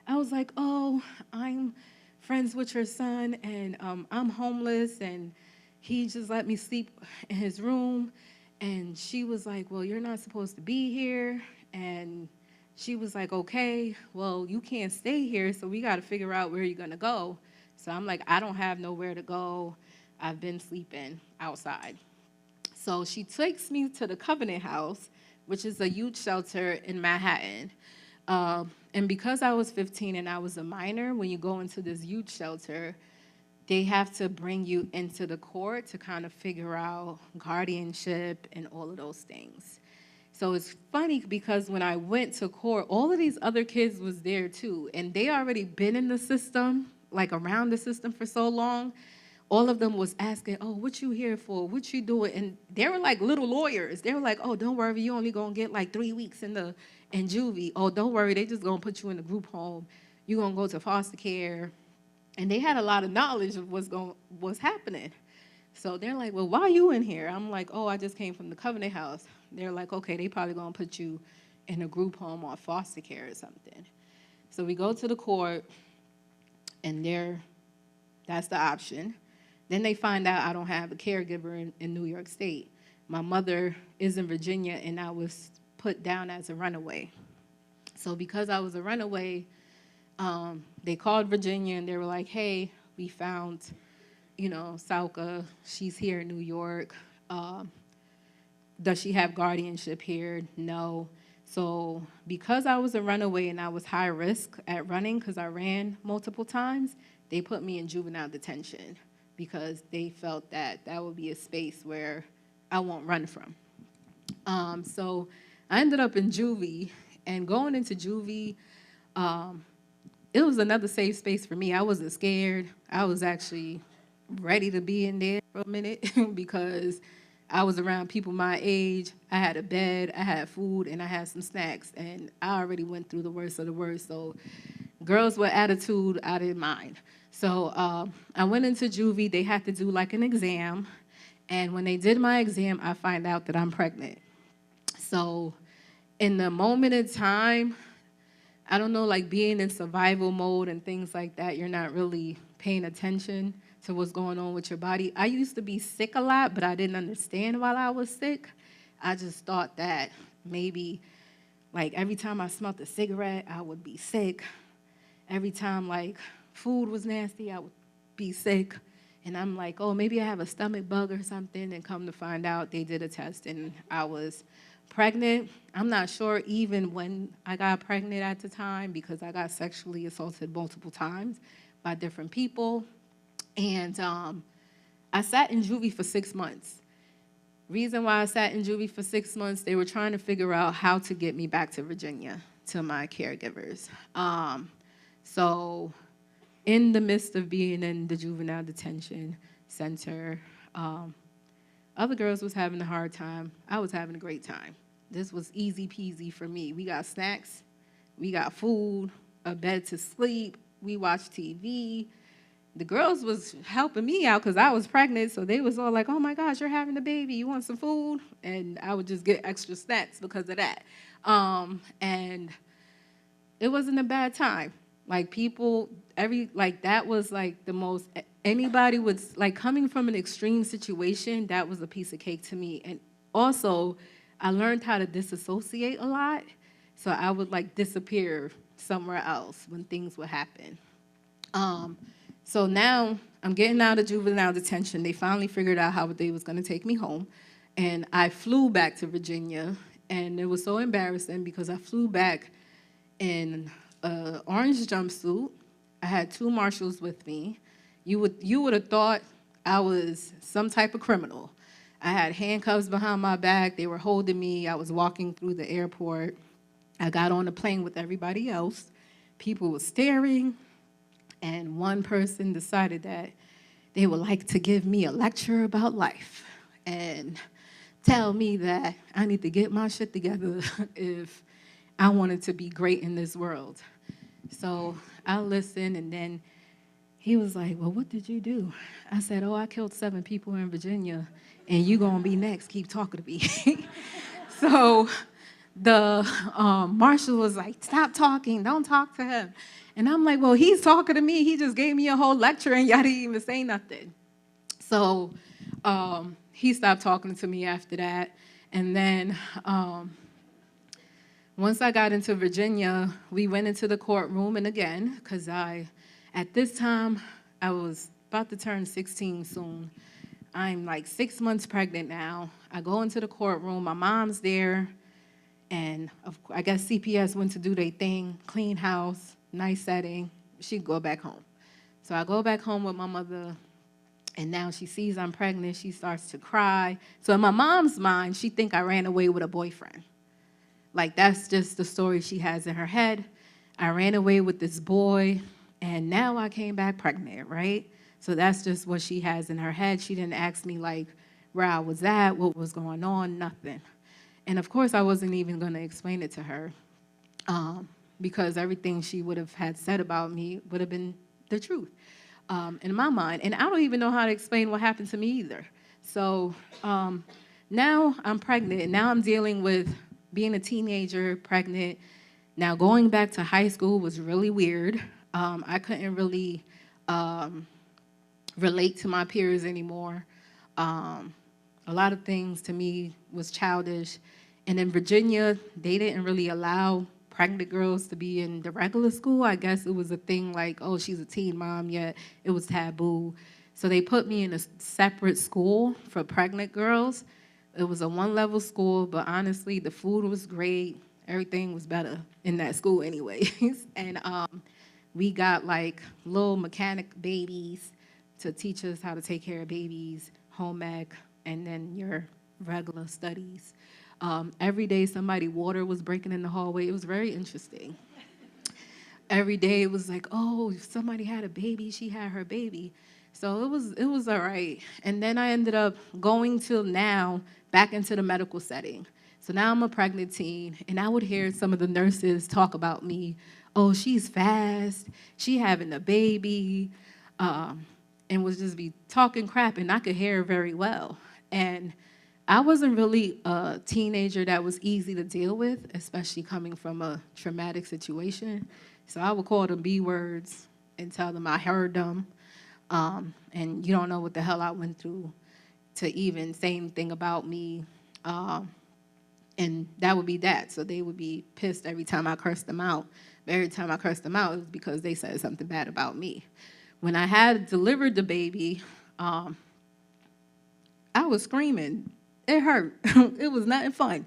I was like, oh, I'm friends with your son, and I'm homeless, and he just let me sleep in his room. And she was like, well, you're not supposed to be here. And she was like, okay, well, you can't stay here, so we got to figure out where you're going to go. So I'm like, I don't have nowhere to go. I've been sleeping outside. So she takes me to the Covenant House, which is a youth shelter in Manhattan. And because I was 15 and I was a minor, when you go into this youth shelter, they have to bring you into the court to kind of figure out guardianship and all of those things. So it's funny because when I went to court, all of these other kids was there too, and they already been in the system, like around the system for so long. All of them was asking, oh, what you here for? What you doing? And they were like little lawyers. They were like, oh, don't worry, you only gonna get like 3 weeks in juvie. Oh, don't worry, they just gonna put you in a group home. You gonna go to foster care. And they had a lot of knowledge of what's happening. So they're like, well, why are you in here? I'm like, oh, I just came from the Covenant House. They're like, okay, they probably gonna put you in a group home or foster care or something. So we go to the court, and that's the option. Then they find out I don't have a caregiver in New York State. My mother is in Virginia, and I was put down as a runaway. So because I was a runaway, they called Virginia, and they were like, hey, we found, Salka. She's here in New York. Does she have guardianship here? No. So because I was a runaway and I was high risk at running because I ran multiple times, they put me in juvenile detention, because they felt that would be a space where I won't run from. So I ended up in juvie, and going into juvie, it was another safe space for me. I wasn't scared. I was actually ready to be in there for a minute because I was around people my age. I had a bed, I had food, and I had some snacks, and I already went through the worst of the worst. So girls with attitude, I didn't mind. So I went into juvie. They had to do like an exam. And when they did my exam, I find out that I'm pregnant. So in the moment in time, I don't know, like being in survival mode and things like that, you're not really paying attention to what's going on with your body. I used to be sick a lot, but I didn't understand while I was sick. I just thought that maybe, like, every time I smelled a cigarette, I would be sick. Every time, like, food was nasty, I would be sick. And I'm like, oh, maybe I have a stomach bug or something. And come to find out, they did a test, and I was pregnant. I'm not sure even when I got pregnant at the time, because I got sexually assaulted multiple times by different people. And I sat in juvie for 6 months. Reason why I sat in juvie for 6 months, they were trying to figure out how to get me back to Virginia to my caregivers. So in the midst of being in the juvenile detention center, other girls was having a hard time. I was having a great time. This was easy peasy for me. We got snacks, we got food, a bed to sleep, we watched TV. The girls was helping me out because I was pregnant, so they was all like, oh my gosh, you're having a baby, you want some food? And I would just get extra snacks because of that. And it wasn't a bad time. Like people, that was like the most, anybody would, like coming from an extreme situation, that was a piece of cake to me. And also, I learned how to disassociate a lot. So I would like disappear somewhere else when things would happen. So now I'm getting out of juvenile detention. They finally figured out how they was gonna take me home. And I flew back to Virginia, And it was so embarrassing because I flew back in an orange jumpsuit. I had 2 marshals with me. You would have thought I was some type of criminal. I had handcuffs behind my back. They were holding me. I was walking through the airport. I got on the plane with everybody else. People were staring, and one person decided that they would like to give me a lecture about life and tell me that I need to get my shit together if I wanted to be great in this world. So I listened, and then he was like, well, what did you do? I said, oh, I killed 7 people in Virginia, and you gonna be next. Keep talking to me. So the marshal was like, stop talking. Don't talk to him. And I'm like, well, he's talking to me. He just gave me a whole lecture, and y'all didn't even say nothing. So he stopped talking to me after that. And then once I got into Virginia, we went into the courtroom, and again, because at this time, I was about to turn 16 soon. I'm like 6 months pregnant now. I go into the courtroom, my mom's there, and I guess CPS went to do their thing, clean house, nice setting. She'd go back home. So I go back home with my mother, and now she sees I'm pregnant. She starts to cry. So in my mom's mind, she think I ran away with a boyfriend. Like, that's just the story she has in her head. I ran away with this boy, and now I came back pregnant, right? So that's just what she has in her head. She didn't ask me, like, where I was at, what was going on, nothing. And, of course, I wasn't even going to explain it to her because everything she would have had said about me would have been the truth in my mind. And I don't even know how to explain what happened to me either. So now I'm pregnant, and now I'm dealing with being a teenager, pregnant. Now going back to high school was really weird. I couldn't really relate to my peers anymore. A lot of things to me was childish. And in Virginia, they didn't really allow pregnant girls to be in the regular school. I guess it was a thing like, oh, she's a teen mom, yet it was taboo. So they put me in a separate school for pregnant girls. It was a 1-level school, but honestly, the food was great. Everything was better in that school anyways. And we got like little mechanic babies to teach us how to take care of babies, home ec, and then your regular studies. Every day water was breaking in the hallway. It was very interesting. Every day it was like, oh, if somebody had a baby, she had her baby. So it was all right. And then I ended up going till now back into the medical setting. So now I'm a pregnant teen, and I would hear some of the nurses talk about me. Oh, she's fast. She having a baby. And would just be talking crap, and I could hear her very well. And I wasn't really a teenager that was easy to deal with, especially coming from a traumatic situation. So I would call them B words and tell them I heard them. And you don't know what the hell I went through to even say anything about me. And that would be that. So they would be pissed every time I cursed them out. But every time I cursed them out, it was because they said something bad about me. When I had delivered the baby, I was screaming. It hurt. It was nothing fun.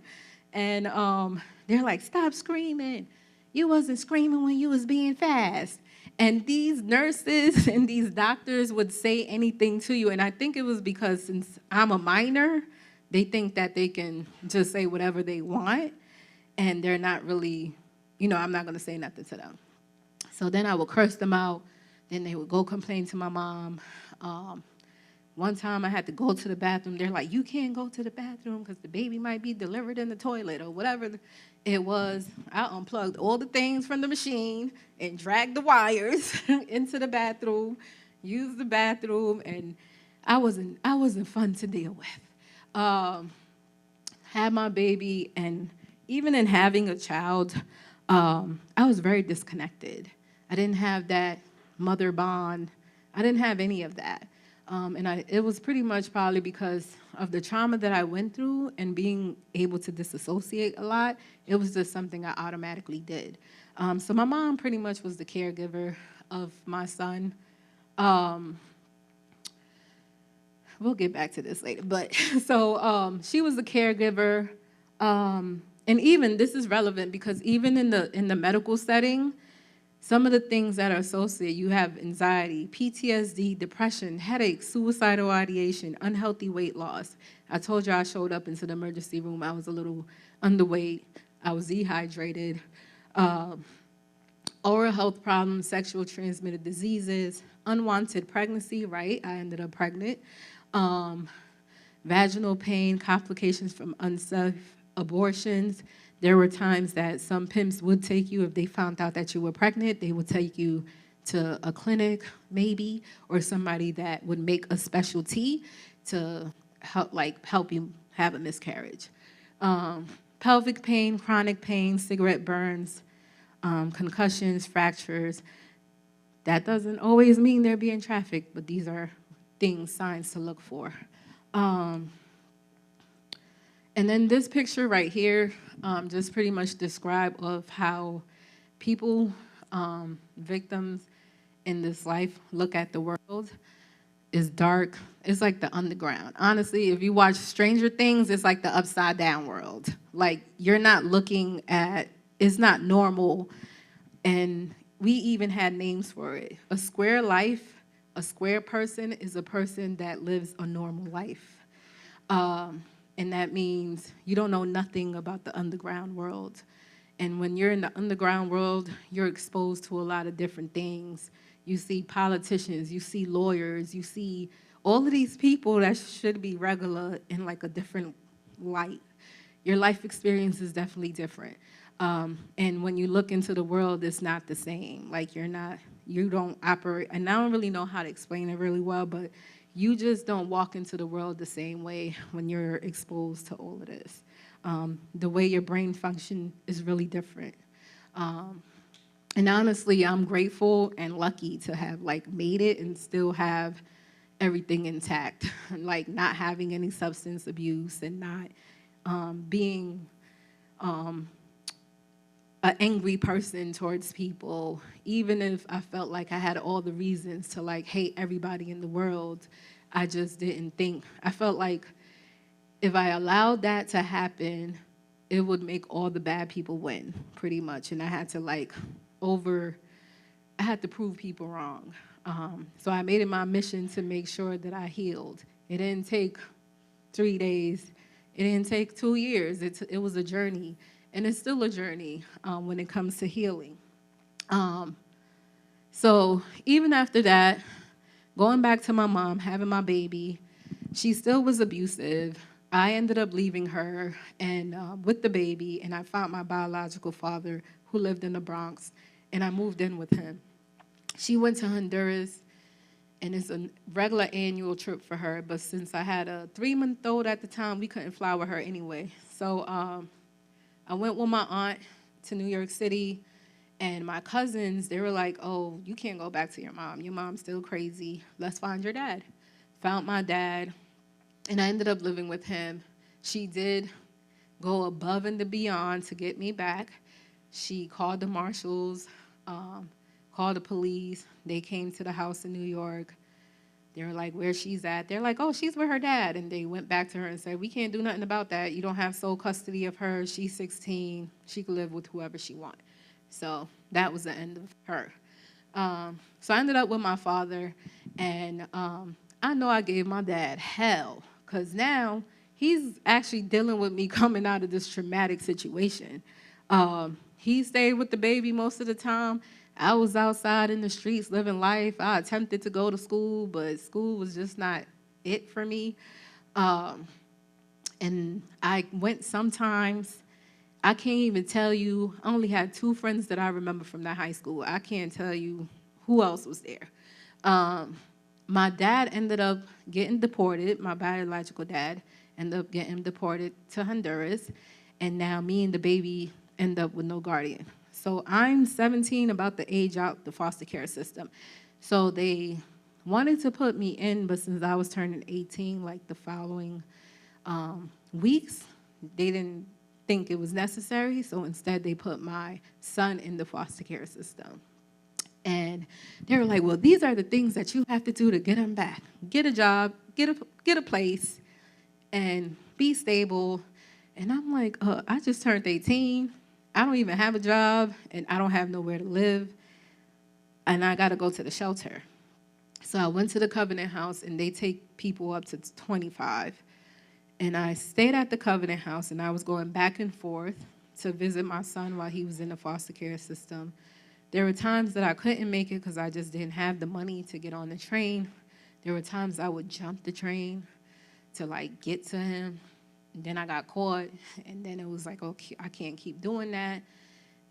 And they're like, stop screaming. You wasn't screaming when you was being fast. And these nurses and these doctors would say anything to you. And I think it was because since I'm a minor, they think that they can just say whatever they want. And they're not really, I'm not going to say nothing to them. So then I would curse them out. Then they would go complain to my mom. One time I had to go to the bathroom. They're like, you can't go to the bathroom because the baby might be delivered in the toilet or whatever it was. I unplugged all the things from the machine and dragged the wires into the bathroom, used the bathroom, and I wasn't fun to deal with. Had my baby, and even in having a child, I was very disconnected. I didn't have that mother bond. I didn't have any of that. And it was pretty much probably because of the trauma that I went through and being able to disassociate a lot. It was just something I automatically did. So my mom pretty much was the caregiver of my son. We'll get back to this later. But so she was the caregiver. And even this is relevant because even in the medical setting, some of the things that are associated, you have anxiety, PTSD, depression, headaches, suicidal ideation, unhealthy weight loss. I told you I showed up into the emergency room. I was a little underweight. I was dehydrated. Oral health problems, sexual transmitted diseases, unwanted pregnancy, right? I ended up pregnant. Vaginal pain, complications from unsafe abortions. There were times that some pimps would take you if they found out that you were pregnant. They would take you to a clinic, maybe, or somebody that would make a specialty to help you have a miscarriage. Pelvic pain, chronic pain, cigarette burns, concussions, fractures. That doesn't always mean they're being trafficked, but these are signs to look for. And then this picture right here just pretty much describe of how people, victims in this life look at the world. Is dark. It's like the underground. Honestly, if you watch Stranger Things, it's like the upside down world. Like you're not looking at, it's not normal. And we even had names for it. A square life, a square person is a person that lives a normal life. And that means you don't know nothing about the underground world. And when you're in the underground world, you're exposed to a lot of different things. You see politicians, you see lawyers, you see all of these people that should be regular in like a different light. Your life experience is definitely different. And when you look into the world, it's not the same. Like you don't operate, and I don't really know how to explain it really well, but you just don't walk into the world the same way when you're exposed to all of this. The way your brain function is really different. And honestly, I'm grateful and lucky to have like made it and still have everything intact, like not having any substance abuse and not being an angry person towards people, even if I felt like I had all the reasons to like hate everybody in the world. I just didn't think. I felt like if I allowed that to happen, it would make all the bad people win, pretty much. And I had to I had to prove people wrong. So I made it my mission to make sure that I healed. It didn't take 3 days. It didn't take 2 years. It was a journey, and it's still a journey when it comes to healing. So even after that, going back to my mom, having my baby, she still was abusive. I ended up leaving her and with the baby, and I found my biological father who lived in the Bronx, and I moved in with him. She went to Honduras, and it's a regular annual trip for her, but since I had a 3-month-old at the time, we couldn't fly with her anyway. So I went with my aunt to New York City, and my cousins, they were like, oh, you can't go back to your mom. Your mom's still crazy. Let's find your dad. Found my dad, and I ended up living with him. She did go above and beyond to get me back. She called the marshals, called the police. They came to the house in New York. They were like, where she's at. They're like, oh, she's with her dad. And they went back to her and said, we can't do nothing about that. You don't have sole custody of her. She's 16. She can live with whoever she wants. So that was the end of her. So I ended up with my father. And I know I gave my dad hell, because now he's actually dealing with me coming out of this traumatic situation. He stayed with the baby most of the time. I was outside in the streets living life. I attempted to go to school, but school was just not it for me. And I went sometimes. I can't even tell you. I only had 2 friends that I remember from that high school. I can't tell you who else was there. My dad ended up getting deported. My biological dad ended up getting deported to Honduras. And now me and the baby end up with no guardian. So I'm 17, about to age out the foster care system. So they wanted to put me in, but since I was turning 18, like the following weeks, they didn't think it was necessary. So instead, they put my son in the foster care system. And they were like, well, these are the things that you have to do to get him back. Get a job, get a place, and be stable. And I'm like, I just turned 18. I don't even have a job, and I don't have nowhere to live, and I got to go to the shelter. So I went to the Covenant House, and they take people up to 25. And I stayed at the Covenant House, and I was going back and forth to visit my son while he was in the foster care system. There were times that I couldn't make it because I just didn't have the money to get on the train. There were times I would jump the train to, like, get to him. And then I got caught, and then it was like, okay, I can't keep doing that.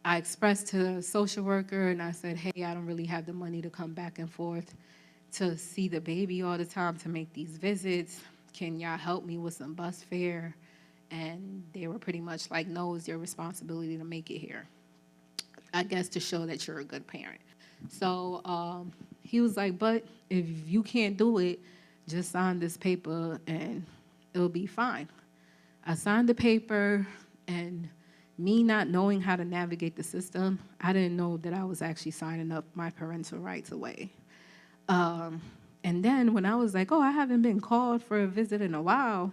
I expressed to the social worker, and I said, hey, I don't really have the money to come back and forth to see the baby all the time, to make these visits. Can y'all help me with some bus fare? And they were pretty much like, no, it's your responsibility to make it here. I guess to show that you're a good parent. So he was like, but if you can't do it, just sign this paper and it'll be fine. I signed the paper, and me not knowing how to navigate the system, I didn't know that I was actually signing up my parental rights away. And then when I was like, oh, I haven't been called for a visit in a while,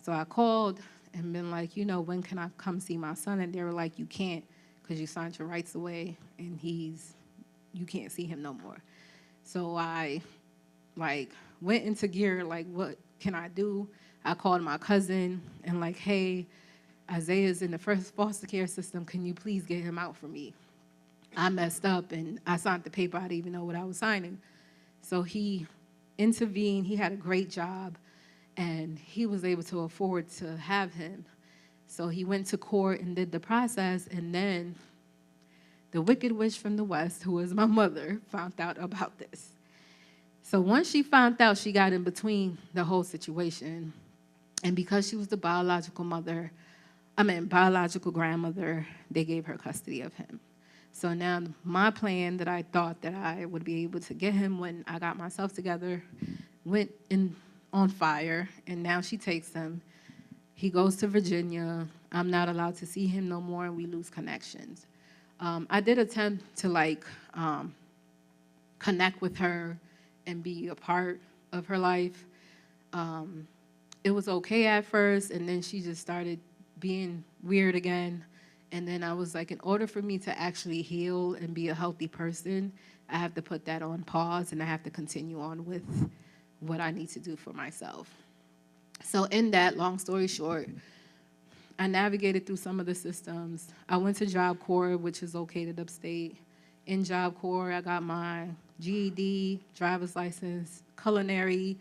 so I called and been like, when can I come see my son? And they were like, you can't, because you signed your rights away, and you can't see him no more. So I, went into gear, what can I do? I called my cousin and hey, Isaiah's in the first foster care system. Can you please get him out for me? I messed up, and I signed the paper. I didn't even know what I was signing. So he intervened. He had a great job, and he was able to afford to have him. So he went to court and did the process, and then the Wicked Witch from the West, who was my mother, found out about this. So once she found out, she got in between the whole situation. And because she was the biological grandmother, they gave her custody of him. So now my plan that I thought that I would be able to get him when I got myself together went on fire, and now she takes him. He goes to Virginia. I'm not allowed to see him no more, and we lose connections. I did attempt to connect with her and be a part of her life. It was okay at first, and then she just started being weird again. And then I was like, in order for me to actually heal and be a healthy person, I have to put that on pause, and I have to continue on with what I need to do for myself. So in that, long story short, I navigated through some of the systems. I went to Job Corps, which is located upstate. In Job Corps, I got my GED, driver's license, culinary.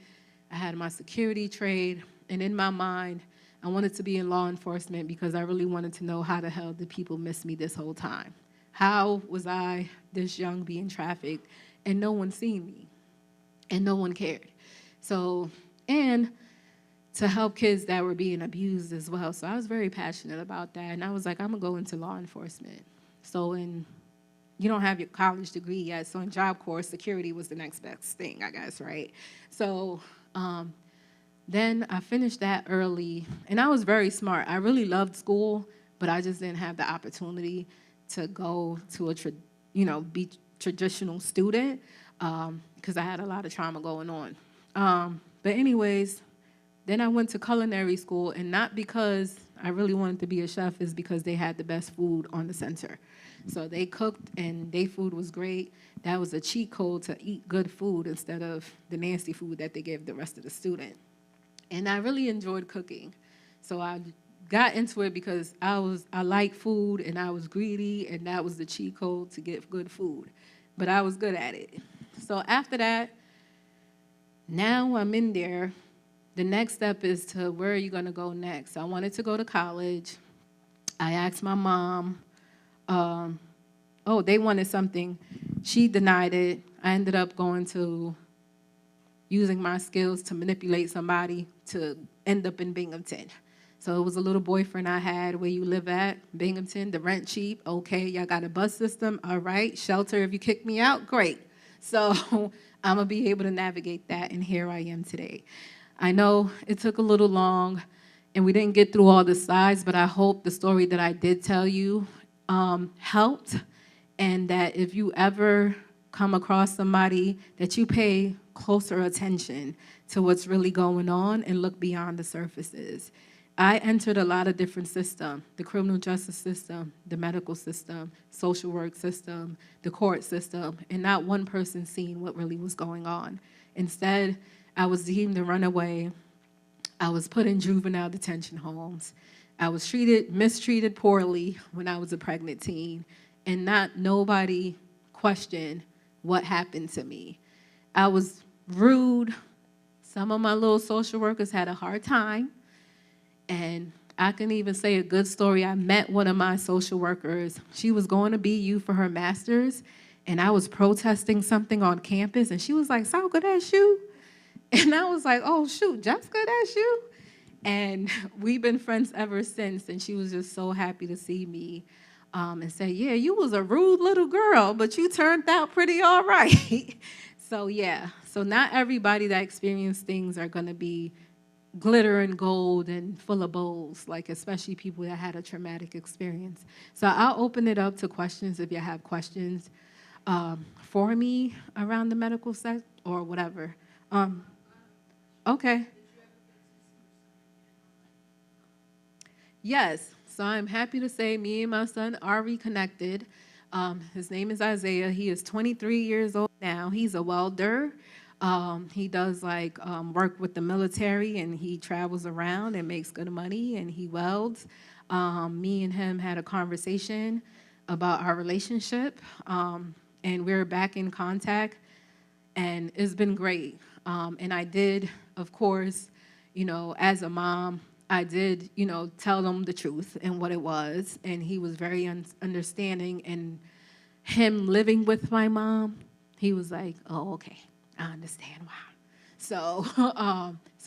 I had my security trade. And in my mind, I wanted to be in law enforcement because I really wanted to know how the hell did people miss me this whole time? How was I this young being trafficked and no one seen me and no one cared? So, and to help kids that were being abused as well. So I was very passionate about that. And I was like, I'm going to go into law enforcement. So you don't have your college degree yet. So in Job Corps, security was the next best thing, I guess, right? So then I finished that early. And I was very smart. I really loved school, but I just didn't have the opportunity to go to be traditional student because I had a lot of trauma going on. But anyways, then I went to culinary school, and not because I really wanted to be a chef, is because they had the best food on the center. So they cooked, and their food was great. That was a cheat code to eat good food instead of the nasty food that they gave the rest of the student. And I really enjoyed cooking. So I got into it because I like food, and I was greedy, and that was the cheat code to get good food. But I was good at it. So after that, now I'm in there. The next step is to, where are you going to go next? I wanted to go to college. I asked my mom. They wanted something. She denied it. I ended up using my skills to manipulate somebody to end up in Binghamton. So it was a little boyfriend I had. Where you live at? Binghamton, the rent cheap. Okay, y'all got a bus system. All right, shelter if you kick me out, great. So I'm going to be able to navigate that, and here I am today. I know it took a little long, and we didn't get through all the slides, but I hope the story that I did tell you helped, and that if you ever come across somebody, that you pay closer attention to what's really going on and look beyond the surfaces. I entered a lot of different systems, the criminal justice system, the medical system, social work system, the court system, and not one person seeing what really was going on. Instead, I was deemed a runaway. I was put in juvenile detention homes. I was mistreated poorly when I was a pregnant teen, and nobody questioned what happened to me. I was rude. Some of my little social workers had a hard time. And I can even say a good story. I met one of my social workers. She was going to BU for her master's, and I was protesting something on campus, and she was like, Salka, that's you? And I was like, oh, shoot, Jessica, that's you? And we've been friends ever since, and she was just so happy to see me and say, yeah, you was a rude little girl, but you turned out pretty all right. So, yeah, so not everybody that experienced things are going to be glitter and gold and full of bowls, like especially people that had a traumatic experience. So I'll open it up to questions if you have questions for me around the medical sector or whatever. Okay. Yes, so I'm happy to say me and my son are reconnected. His name is Isaiah. He is 23 years old now. He's a welder. He does work with the military, and he travels around and makes good money, and he welds. Me and him had a conversation about our relationship, and we're back in contact, and it's been great. And I did, of course, as a mom, I did, tell him the truth and what it was, and he was very understanding. And him living with my mom, he was like, oh, okay, I understand why. So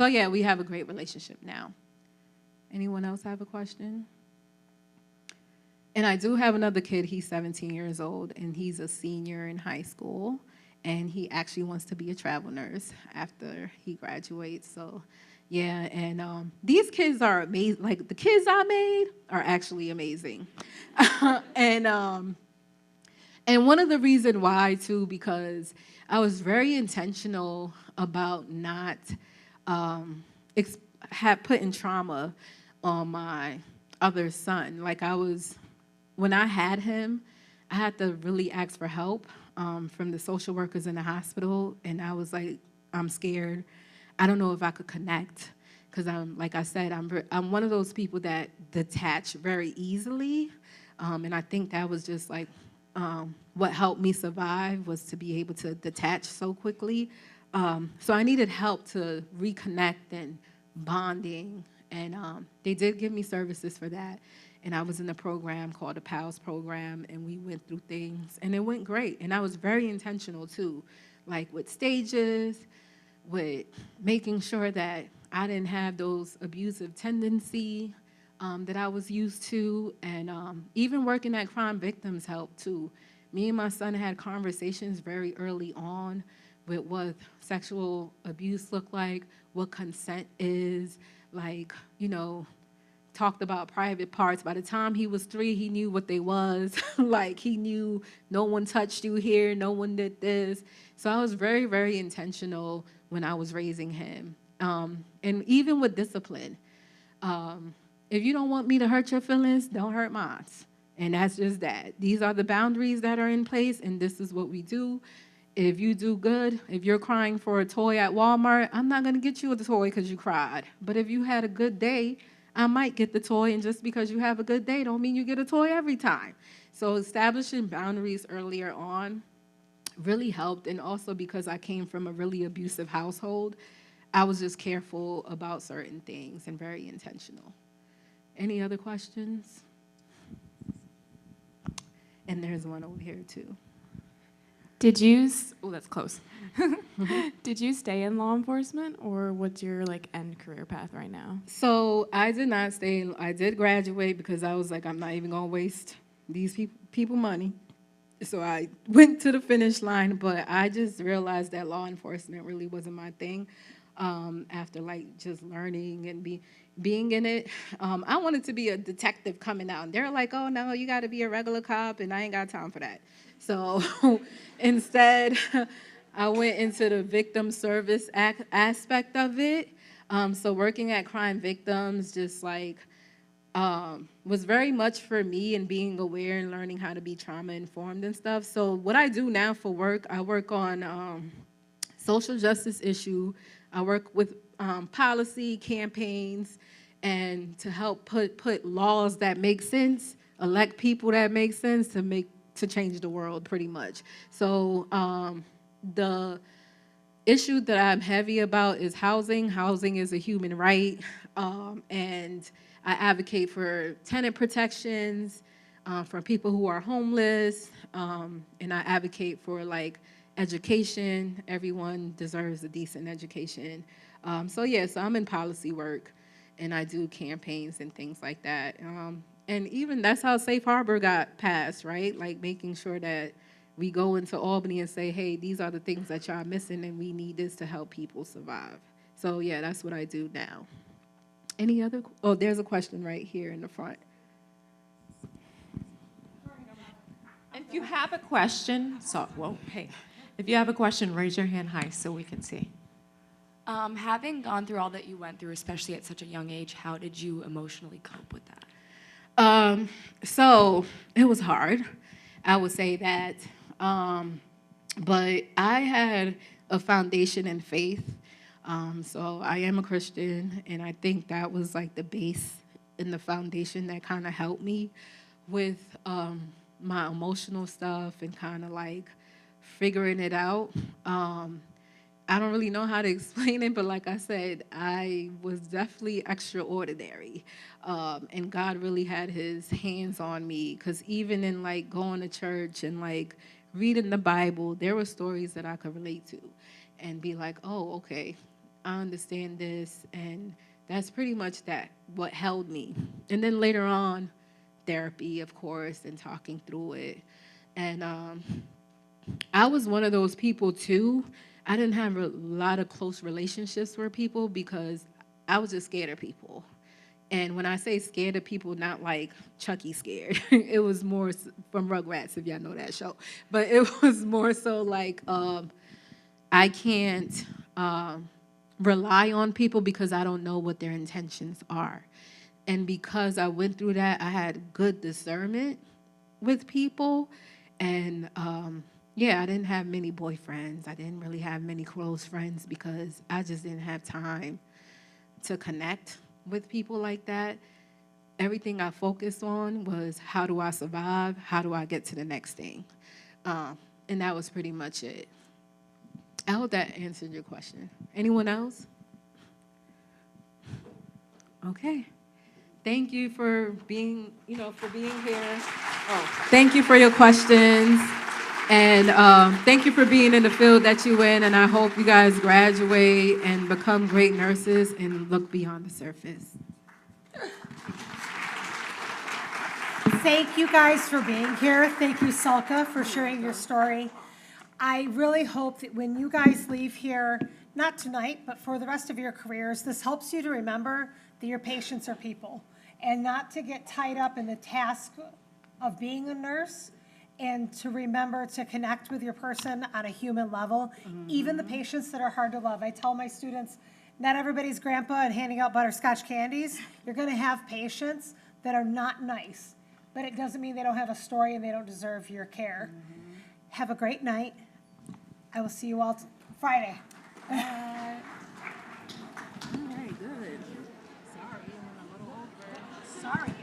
yeah, we have a great relationship now. Anyone else have a question? And I do have another kid. He's 17 years old, and he's a senior in high school, and he actually wants to be a travel nurse after he graduates. So yeah, and these kids are amazing. Like, the kids I made are actually amazing. And one of the reasons why, too, because I was very intentional about not putting trauma on my other son. Like, when I had him, I had to really ask for help from the social workers in the hospital, and I was like, I'm scared. I don't know if I could connect, because like I said, I'm one of those people that detach very easily, and I think that was just what helped me survive, was to be able to detach so quickly. So I needed help to reconnect and bonding, and they did give me services for that. And I was in a program called the PALS program, and we went through things, and it went great. And I was very intentional, too, like with stages, with making sure that I didn't have those abusive tendency that I was used to. And even working at crime victims helped, too. Me and my son had conversations very early on with what sexual abuse looked like, what consent is, talked about private parts. By the time he was 3, he knew what they was. He knew no one touched you here, no one did this. So I was very, very intentional when I was raising him. And even with discipline, if you don't want me to hurt your feelings, don't hurt mine. And that's just that. These are the boundaries that are in place, and this is what we do. If you do good, if you're crying for a toy at Walmart, I'm not going to get you a toy because you cried. But if you had a good day, I might get the toy, and just because you have a good day don't mean you get a toy every time. So establishing boundaries earlier on really helped, and also because I came from a really abusive household, I was just careful about certain things and very intentional. Any other questions? And there's one over here, too. That's close. Did you stay in law enforcement, or what's your end career path right now? So I did not stay. I did graduate because I was like, I'm not even going to waste these people money. So I went to the finish line, but I just realized that law enforcement really wasn't my thing. After just learning and being in it, I wanted to be a detective coming out, and they're like, oh no, you got to be a regular cop, and I ain't got time for that. So instead, I went into the victim service aspect of it, So working at Crime Victims just like was very much for me and being aware and learning how to be trauma informed and stuff. So what I do now for work, I work on social justice issue. I work with policy campaigns and to help put laws that make sense, elect people that make sense to change the world pretty much. So the issue that I'm heavy about is housing. Housing is a human right, and I advocate for tenant protections for people who are homeless, and I advocate for like education. Everyone deserves a decent education. So I'm in policy work, and I do campaigns and things like that. And even that's how Safe Harbor got passed, right? Like making sure that we go into Albany and say, hey, these are the things that y'all missing, and we need this to help people survive. So yeah, that's what I do now. Any other? Oh, there's a question right here in the front. If you have a question, if you have a question, raise your hand high so we can see. Having gone through all that you went through, especially at such a young age, how did you emotionally cope with that? So it was hard. I would say that. But I had a foundation in faith. So I am a Christian, and I think that was like the base and the foundation that kind of helped me with my emotional stuff and kind of like figuring it out. I don't really know how to explain it, but like I said, I was definitely extraordinary. And God really had his hands on me, because even in like going to church and like reading the Bible, there were stories that I could relate to and be like, oh, okay, I understand this. And that's pretty much what held me. And then later on, therapy, of course, and talking through it. And I was one of those people too. I didn't have a lot of close relationships with people because I was just scared of people. And when I say scared of people, not like Chucky scared. It was more from Rugrats, if y'all know that show. But it was more so like I can't rely on people because I don't know what their intentions are. And because I went through that, I had good discernment with people. And I didn't have many boyfriends. I didn't really have many close friends because I just didn't have time to connect with people like that. Everything I focused on was, how do I survive? How do I get to the next thing? And that was pretty much it. I hope that answered your question. Anyone else? Okay. Thank you for being here. Oh, thank you for your questions. And thank you for being in the field that you in. And I hope you guys graduate and become great nurses and look beyond the surface. Thank you guys for being here. Thank you, Salka, for sharing your story. I really hope that when you guys leave here, not tonight, but for the rest of your careers, this helps you to remember that your patients are people and not to get tied up in the task of being a nurse, and to remember to connect with your person on a human level, even the patients that are hard to love. I tell my students, not everybody's grandpa and handing out butterscotch candies. You're gonna have patients that are not nice, but it doesn't mean they don't have a story and they don't deserve your care. Have a great night. I will see you all Friday. All right, good. Sorry, I'm a little over. Sorry.